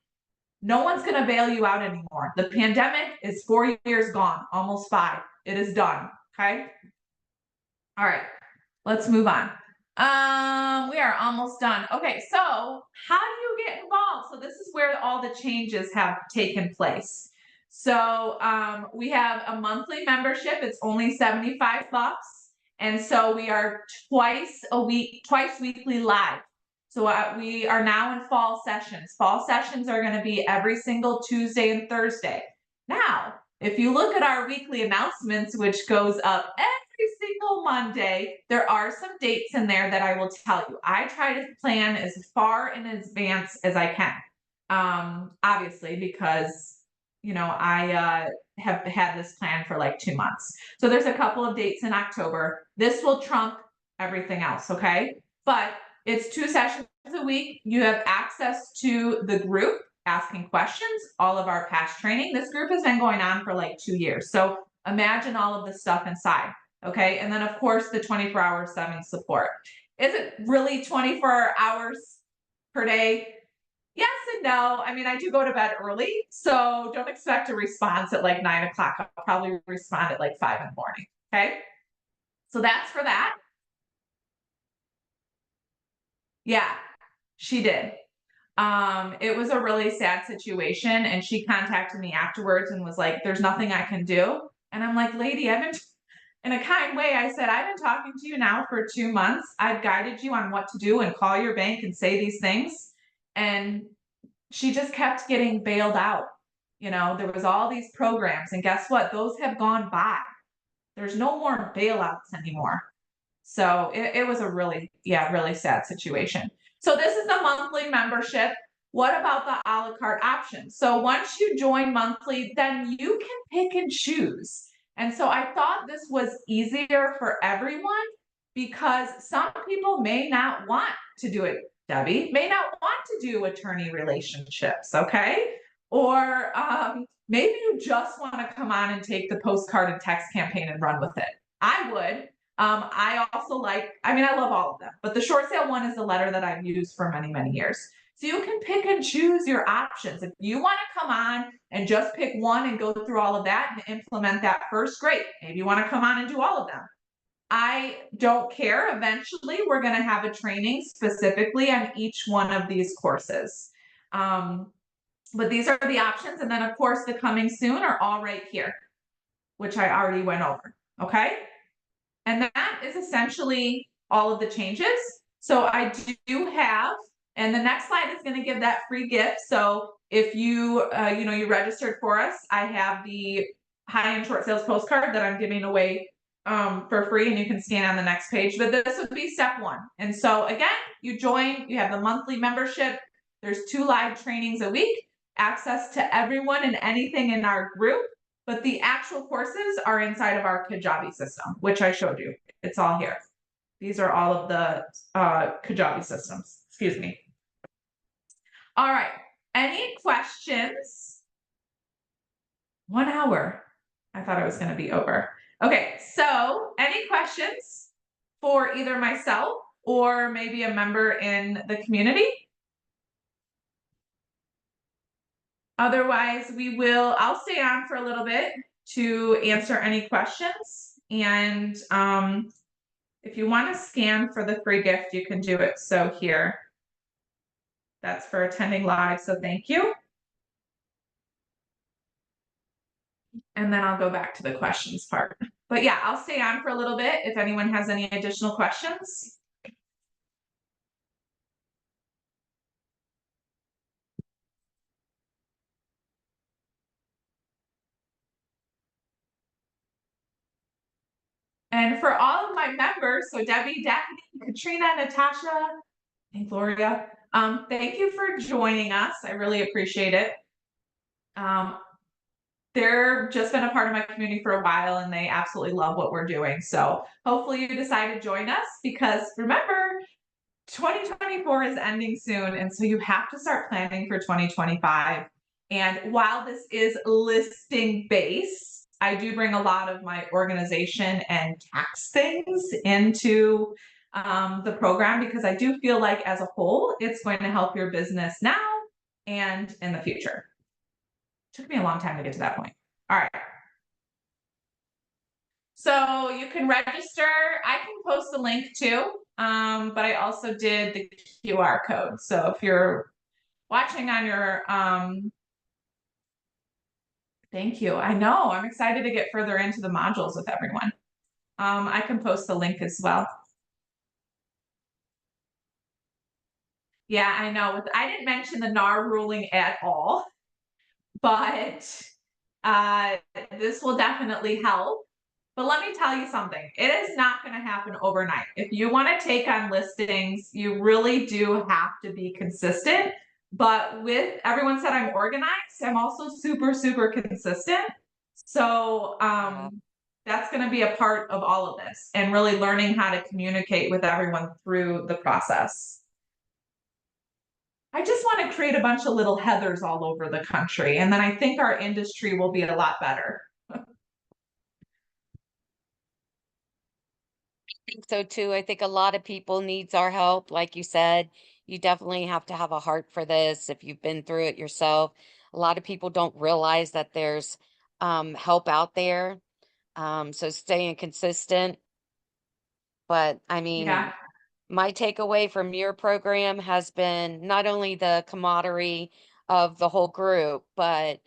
no one's going to bail you out anymore. The pandemic is 4 years gone, almost 5. It is done. Okay. All right, let's move on. We are almost done. Okay, so how do you get involved? So this is where all the changes have taken place. So we have a monthly membership. It's only $75. And so we are twice weekly live. So we are now in fall sessions. Fall sessions are going to be every single Tuesday and Thursday. Now, if you look at our weekly announcements, which goes up every single Monday, there are some dates in there that I will tell you. I try to plan as far in advance as I can. Obviously, because I have had this plan for like 2 months. So there's a couple of dates in October. This will trump everything else, okay? But it's 2 sessions a week. You have access to the group, asking questions, all of our past training. This group has been going on for like 2 years. So imagine all of the stuff inside, okay? And then of course the 24/7 support. Is it really 24 hours per day? Yes and no. I mean, I do go to bed early, so don't expect a response at like 9 o'clock. I'll probably respond at like 5 in the morning. Okay. So that's for that. Yeah, she did. It was a really sad situation, and she contacted me afterwards and was like, there's nothing I can do. And I'm like, lady, in a kind way, I said, I've been talking to you now for 2 months. I've guided you on what to do and call your bank and say these things. And she just kept getting bailed out. There was all these programs, and guess what? Those have gone by. There's no more bailouts anymore. So it was a really sad situation. So this is a monthly membership. What about the a la carte option? So once you join monthly, then you can pick and choose. And so I thought this was easier for everyone because some people may not want to do it. Debbie may not want to do attorney relationships, okay? Or maybe you just want to come on and take the postcard and text campaign and run with it. I would. I also I love all of them, but the short sale one is the letter that I've used for many, many years. So you can pick and choose your options. If you want to come on and just pick one and go through all of that and implement that first, great. Maybe you want to come on and do all of them. I don't care. Eventually, we're going to have a training specifically on each one of these courses. But these are the options. And then, of course, the coming soon are all right here, which I already went over. Okay. And that is essentially all of the changes. So I do have, and the next slide is going to give that free gift. So if you, you registered for us, I have the high-end short sales postcard that I'm giving away for free, and you can scan on the next page. But this would be step 1. And so again, you join, you have the monthly membership. There's 2 live trainings a week, access to everyone and anything in our group. But the actual courses are inside of our Kajabi system, which I showed you. It's all here. These are all of the Kajabi systems. Excuse me. All right. Any questions? 1 hour. I thought it was going to be over. Okay. So any questions for either myself or maybe a member in the community? Otherwise, I'll stay on for a little bit to answer any questions. And if you want to scan for the free gift, you can do it. So here, that's for attending live. So thank you. And then I'll go back to the questions part. But yeah, I'll stay on for a little bit if anyone has any additional questions. And for all of my members, so Debbie, Daphne, Katrina, Natasha, and Gloria, thank you for joining us. I really appreciate it. They're just been a part of my community for a while, and they absolutely love what we're doing. So hopefully you decide to join us, because remember, 2024 is ending soon. And so you have to start planning for 2025. And while this is listing based, I do bring a lot of my organization and tax things into the program, because I do feel like as a whole, it's going to help your business now and in the future. It took me a long time to get to that point. All right. So you can register. I can post the link too, but I also did the QR code. So if you're watching on your, thank you. I know, I'm excited to get further into the modules with everyone. I can post the link as well. Yeah, I know. I didn't mention the NAR ruling at all, but this will definitely help. But let me tell you something, it is not going to happen overnight. If you want to take on listings, you really do have to be consistent. but with everyone said I'm organized, I'm also super, super consistent. So that's going to be a part of all of this and really learning how to communicate with everyone through the process. I just want to create a bunch of little Heathers all over the country, and then I think our industry will be a lot better. I think so too. I think a lot of people needs our help. Like you said, you definitely have to have a heart for this if you've been through it yourself. A lot of people don't realize that there's help out there. So staying consistent. But I mean, Yeah. my takeaway from your program has been not only the camaraderie of the whole group, but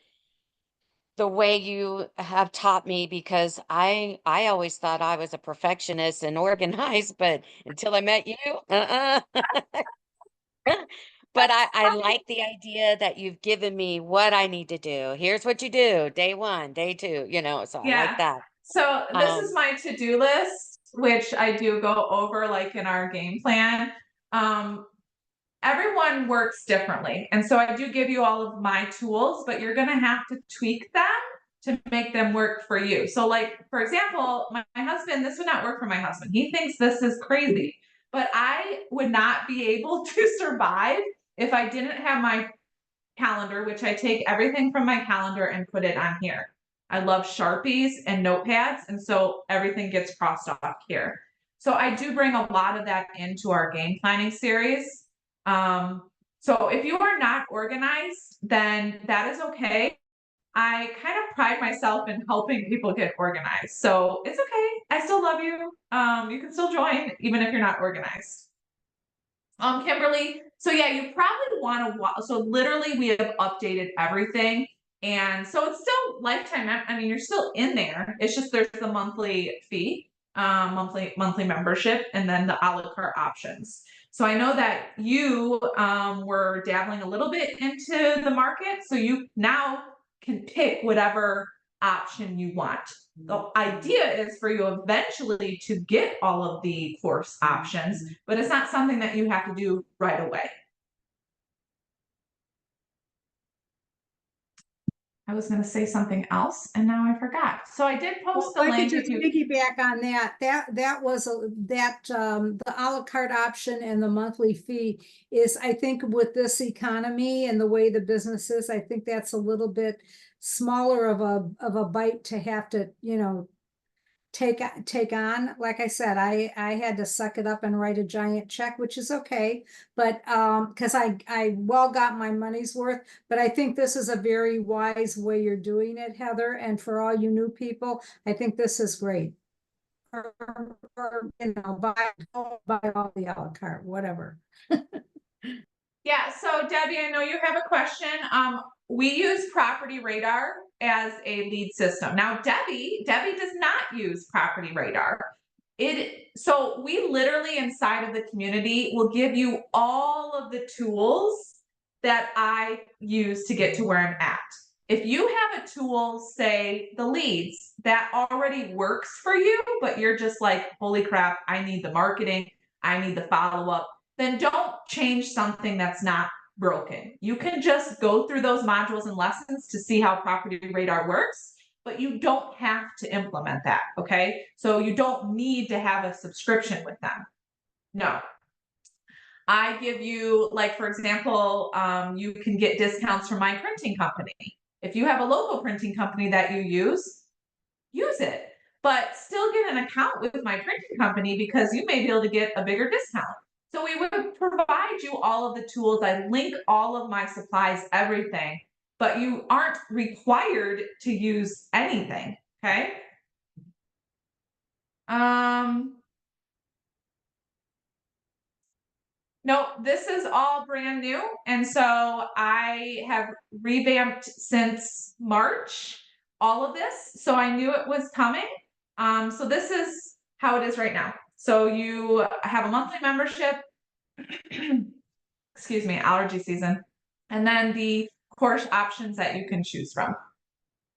the way you have taught me, because I always thought I was a perfectionist and organized, but until I met you, but I like the idea that you've given me what I need to do. Here's what you do, day one, day two, so I like Yeah. that. So this is Um, my to-do list, which I do go over like in our game plan. Everyone works differently. And so I do give you all of my tools, but you're going to have to tweak them to make them work for you. So like, for example, my husband, this would not work for my husband. He thinks this is crazy, but I would not be able to survive if I didn't have my calendar, which I take everything from my calendar and put it on here. I love Sharpies and notepads, and so everything gets crossed off here. So I do bring a lot of that into our game planning series. So if you are not organized, then that is okay. I kind of pride myself in helping people get organized. So it's okay. I still love you. You can still join even if you're not organized. Kimberly, so yeah, you probably want to so literally we have updated everything. And so it's still lifetime. I mean, you're still in there. It's just there's the monthly fee, monthly membership, and then the a la carte options. So I know that you were dabbling a little bit into the market. So you now can pick whatever option you want. The idea is for you eventually to get all of the course options, but it's not something that you have to do right away. I was going to say something else and now I forgot. So I did post the Well, if I link. could just piggyback on that, that was the a la carte option and the monthly fee is, I think with this economy and the way the business is, I think that's a little bit smaller of a bite to have to, take on. Like I said, I had to suck it up and write a giant check, which is okay, but because I well got my money's worth. But I think this is a very wise way you're doing it, Heather, and for all you new people, I think this is great. Or, buy all the a la carte, whatever. Yeah, so Debbie, I know you have a question. We use Property Radar as a lead system. Now, Debbie does not use Property Radar. So we literally inside of the community will give you all of the tools that I use to get to where I'm at. If you have a tool, say the leads, that already works for you, but you're just like, holy crap, I need the marketing, I need the follow-up, then don't change something that's not broken. You can just go through those modules and lessons to see how Property Radar works, but you don't have to implement that, okay? So you don't need to have a subscription with them. No. I give you, like, for example, you can get discounts from my printing company. If you have a local printing company that you use it, but still get an account with my printing company because you may be able to get a bigger discount. So we would provide you all of the tools. I link all of my supplies, everything, but you aren't required to use anything, okay? No, this is all brand new. And so I have revamped since March, all of this. So I knew it was coming. So this is how it is right now. So you have a monthly membership, excuse me, allergy season, and then the course options that you can choose from.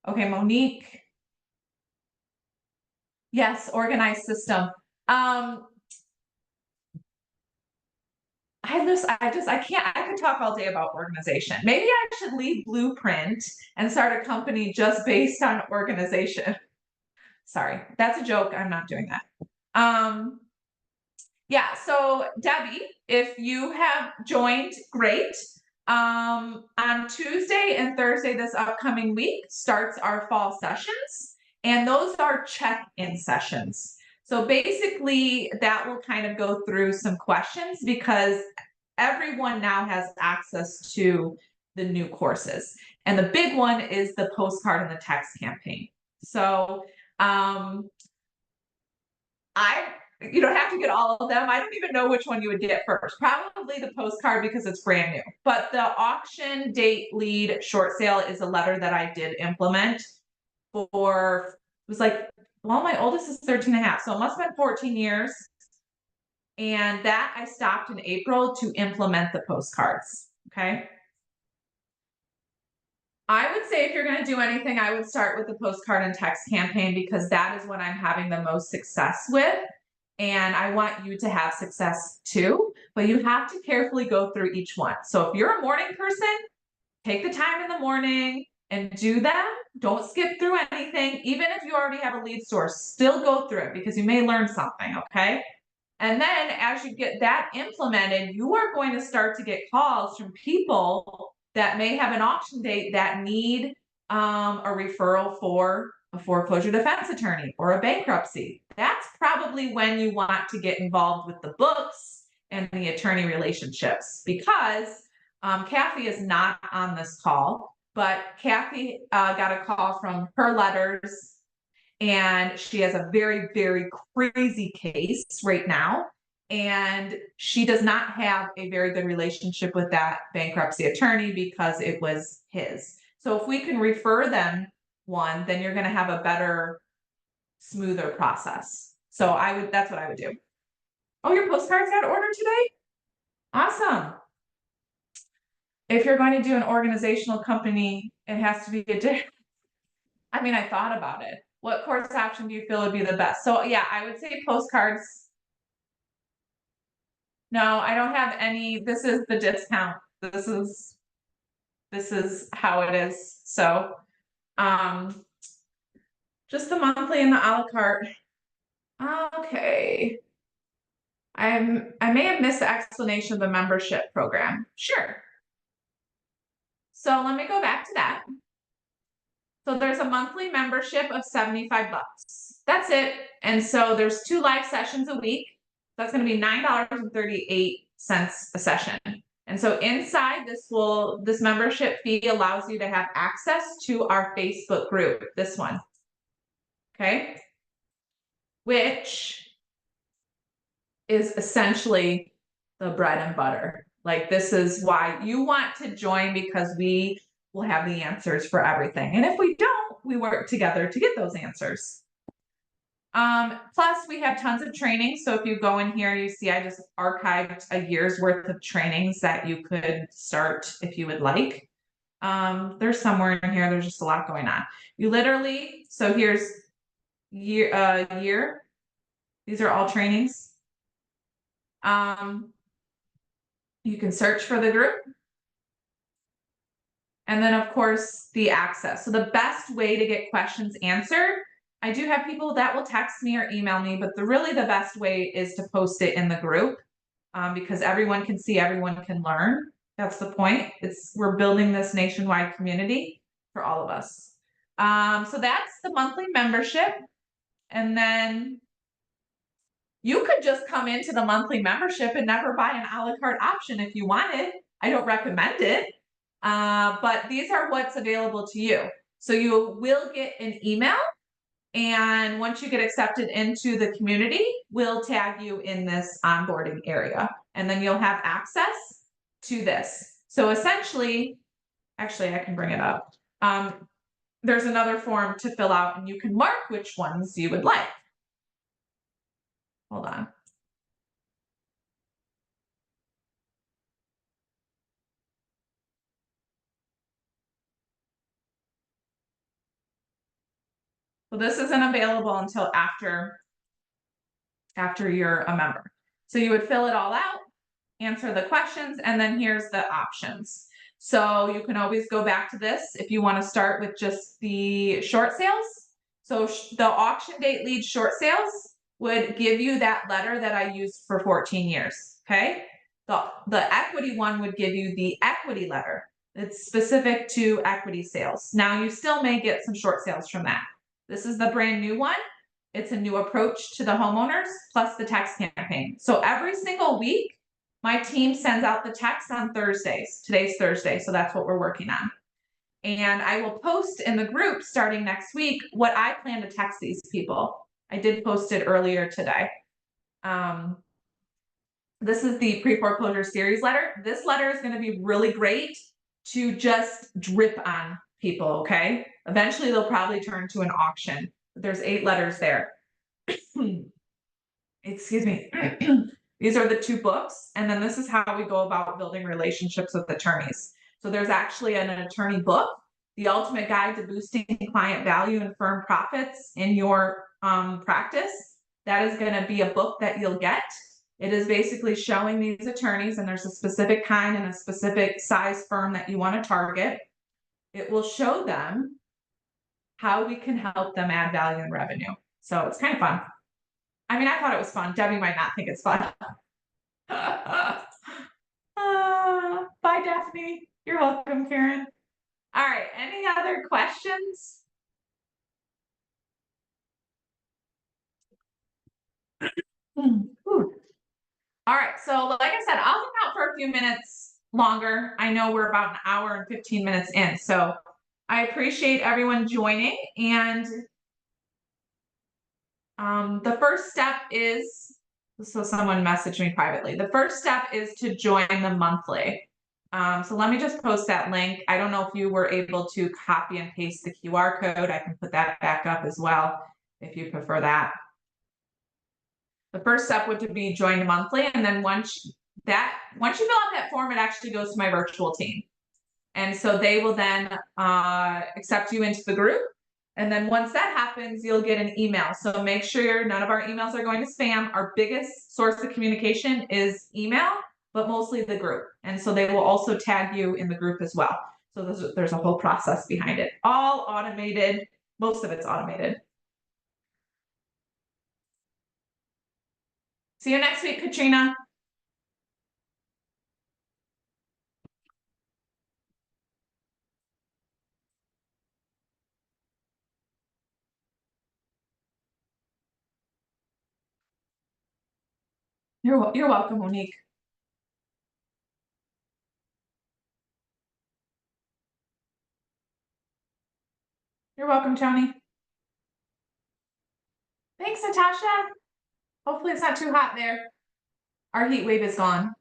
Okay, Monique. Yes, organized system. I I could talk all day about organization. Maybe I should leave BluePrint and start a company just based on organization. Sorry, that's a joke. I'm not doing that. Yeah, so Debbie, if you have joined, great. On Tuesday and Thursday this upcoming week starts our fall sessions, and those are check-in sessions. So basically that will kind of go through some questions because everyone now has access to the new courses. And the big one is the postcard and the text campaign. So you don't have to get all of them. I don't even know which one you would get first. Probably the postcard because it's brand new. But the auction date lead short sale is a letter that I did implement for, it was like, well, my oldest is 13 and a half, so it must have been 14 years. And that I stopped in April to implement the postcards, okay? I would say if you're going to do anything, I would start with the postcard and text campaign because that is what I'm having the most success with. And I want you to have success too, but you have to carefully go through each one. So if you're a morning person, take the time in the morning and do them. Don't skip through anything. Even if you already have a lead source, still go through it because you may learn something, okay? And then as you get that implemented, you are going to start to get calls from people that may have an auction date that need a referral for a foreclosure defense attorney or a bankruptcy. That's probably when you want to get involved with the books and the attorney relationships because Kathy is not on this call, but Kathy got a call from her letters and she has a very, very crazy case right now. And she does not have a very good relationship with that bankruptcy attorney because it was his. So if we can refer them one, then you're going to have a better, smoother process. So that's what I would do. Oh, your postcards got ordered today? Awesome. If you're going to do an organizational company, it has to be a different. I mean, I thought about it. What course option do you feel would be the best? So yeah, I would say postcards. No, I don't have any. This is the discount. This is how it is. So just the monthly and the a la carte. Okay. I may have missed the explanation of the membership program. Sure. So let me go back to that. So there's a monthly membership of 75 bucks. That's it. And so there's 2 live sessions a week. That's going to be $9.38 a session. And so inside this membership fee allows you to have access to our Facebook group, this one. Okay. Which is essentially the bread and butter. Like this is why you want to join because we will have the answers for everything. And if we don't, we work together to get those answers. Plus we have tons of training. So if you go in here, you see, I just archived a year's worth of trainings that you could start if you would like. There's somewhere in here, there's just a lot going on. You literally, so here's year. These are all trainings. You can search for the group. And then of course the access. So the best way to get questions answered, I do have people that will text me or email me, but really the best way is to post it in the group because everyone can see, everyone can learn. That's the point. We're building this nationwide community for all of us. So that's the monthly membership. And then you could just come into the monthly membership and never buy an a la carte option if you wanted. I don't recommend it. But these are what's available to you. So you will get an email, and once you get accepted into the community, we'll tag you in this onboarding area, and then you'll have access to this. So essentially, actually, I can bring it up. There's another form to fill out, and you can mark which ones you would like. Hold on. So this isn't available until after you're a member. So you would fill it all out answer the questions, and then here's the options. So you can always go back to this if you want to start with just the short sales. So the auction date lead short sales would give you that letter that I used for 14 years, okay? The equity one would give you the equity letter. It's specific to equity sales. Now you still may get some short sales from that. This is the brand new one. It's a new approach to the homeowners plus the text campaign. So every single week, my team sends out the text on Thursdays. Today's Thursday, so that's what we're working on. And I will post in the group starting next week what I plan to text these people. I did post it earlier today. This is the pre-foreclosure series letter. This letter is going to be really great to just drip on people, okay? Eventually, they'll probably turn to an auction. There's 8 letters there. Excuse me. These are the 2 books, and then this is how we go about building relationships with attorneys. So there's actually an attorney book, The Ultimate Guide to Boosting Client Value and Firm Profits in Your Practice. That is going to be a book that you'll get. It is basically showing these attorneys, and there's a specific kind and a specific size firm that you want to target. It will show them how we can help them add value and revenue. So it's kind of fun. I mean, I thought it was fun. Debbie might not think it's fun. Bye, Daphne. You're welcome, Karen. All right, any other questions? All right, so like I said, I'll hang out for a few minutes longer. I know we're about an hour and 15 minutes in, so I appreciate everyone joining. And the first step is, so someone messaged me privately. The first step is to join the monthly. So let me just post that link. I don't know if you were able to copy and paste the QR code. I can put that back up as well if you prefer that. The first step would be join the monthly, and then once you fill out that form, it actually goes to my virtual team. And so they will then accept you into the group. And then once that happens, you'll get an email. So make sure none of our emails are going to spam. Our biggest source of communication is email, but mostly the group. And so they will also tag you in the group as well. So there's a whole process behind it. All automated. Most of it's automated. See you next week, Katrina. You're welcome, Monique. You're welcome, Tony. Thanks, Natasha. Hopefully it's not too hot there. Our heat wave is gone.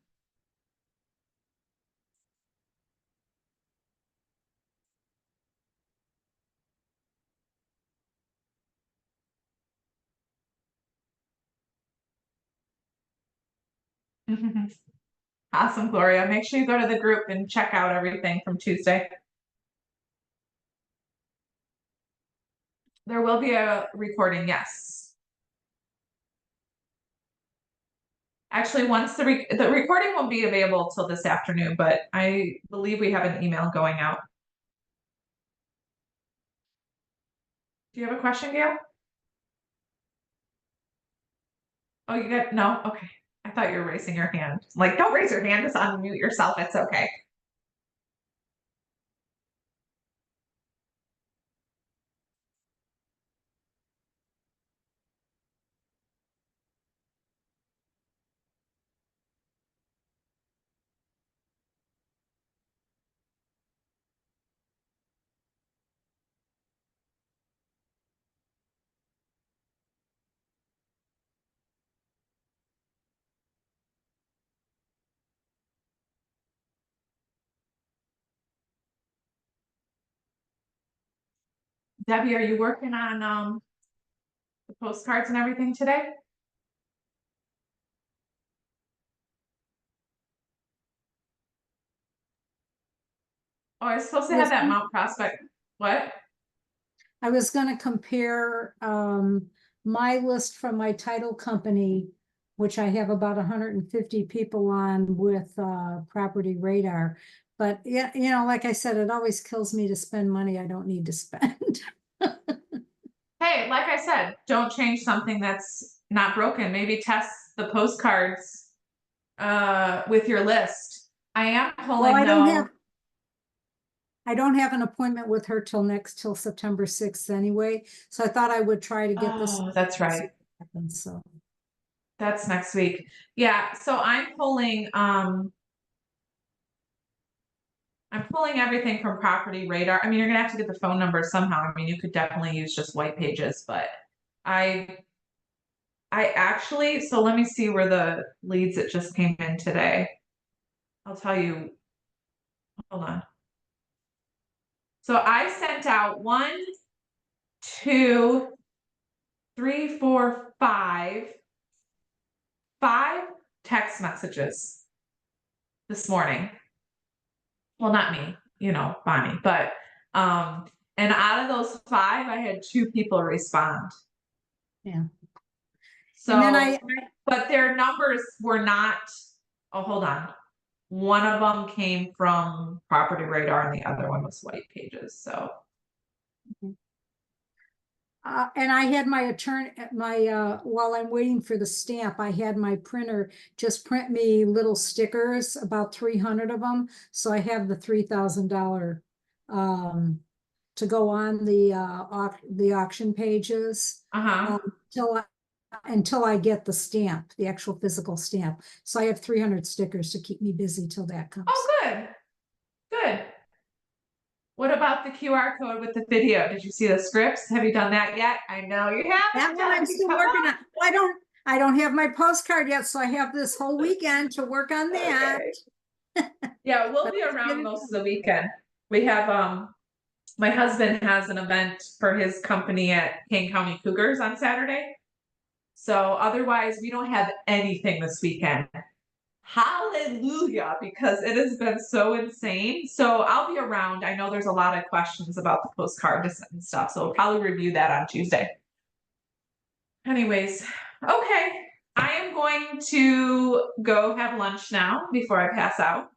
Awesome, Gloria. Make sure you go to the group and check out everything from Tuesday. There will be a recording, yes. Actually, once the recording won't be available till this afternoon, but I believe we have an email going out. Do you have a question, Gail? Oh, you got, no? Okay. I thought you were raising your hand. Like, don't raise your hand, just unmute yourself. It's okay. Debbie, are you working on the postcards and everything today? Oh, I was supposed to have that Mount Prospect. What? I was gonna compare my list from my title company which I have about 150 people on with Property Radar. But yeah, you know, like I said, it always kills me to spend money I don't need to spend. Hey, like I said, don't change something that's not broken. Maybe test the postcards with your list. I am pulling I don't have an appointment with her till September 6th anyway. So I thought I would try to get this. Oh, that's right. So That's next week. Yeah, so I'm pulling everything from Property Radar. I mean, you're gonna have to get the phone number somehow. I mean, you could definitely use just white pages, but I actually, so let me see where the leads that just came in today. I'll tell you, hold on. So I sent out 1, 2, 3, 4, 5 text messages this morning. Well, not me, you know, Bonnie, but and out of those 5, I had 2 people respond. yeah. So, And then but their numbers were not, oh, hold on. One of them came from Property Radar and the other one was White Pages, so. And I had my attorney, while I'm waiting for the stamp, I had my printer just print me little stickers, about 300 of them. So I have the $3,000 to go on the auction pages until I get the stamp, the actual physical stamp. So I have 300 stickers to keep me busy till that comes. Oh, good. Good. What about the QR code with the video? Did you see the scripts? Have you done that yet? I know you haven't. That one I'm still working on. I don't have my postcard yet, so I have this whole weekend to work on that. Okay. Yeah, we'll be around most of the weekend. We have my husband has an event for his company at Kane County Cougars on Saturday. So otherwise we don't have anything this weekend. Hallelujah, because it has been so insane. So I'll be around. I know there's a lot of questions about the postcard and stuff, so we'll probably review that on Tuesday. Anyways, okay. I am going to go have lunch now before I pass out.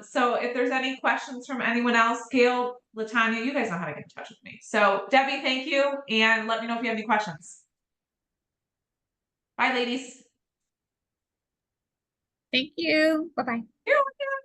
So if there's any questions from anyone else, Gail, Latanya, you guys know how to get in touch with me. So Debbie, thank you. And let me know if you have any questions. Bye, ladies. Thank you. Bye-bye. You're welcome.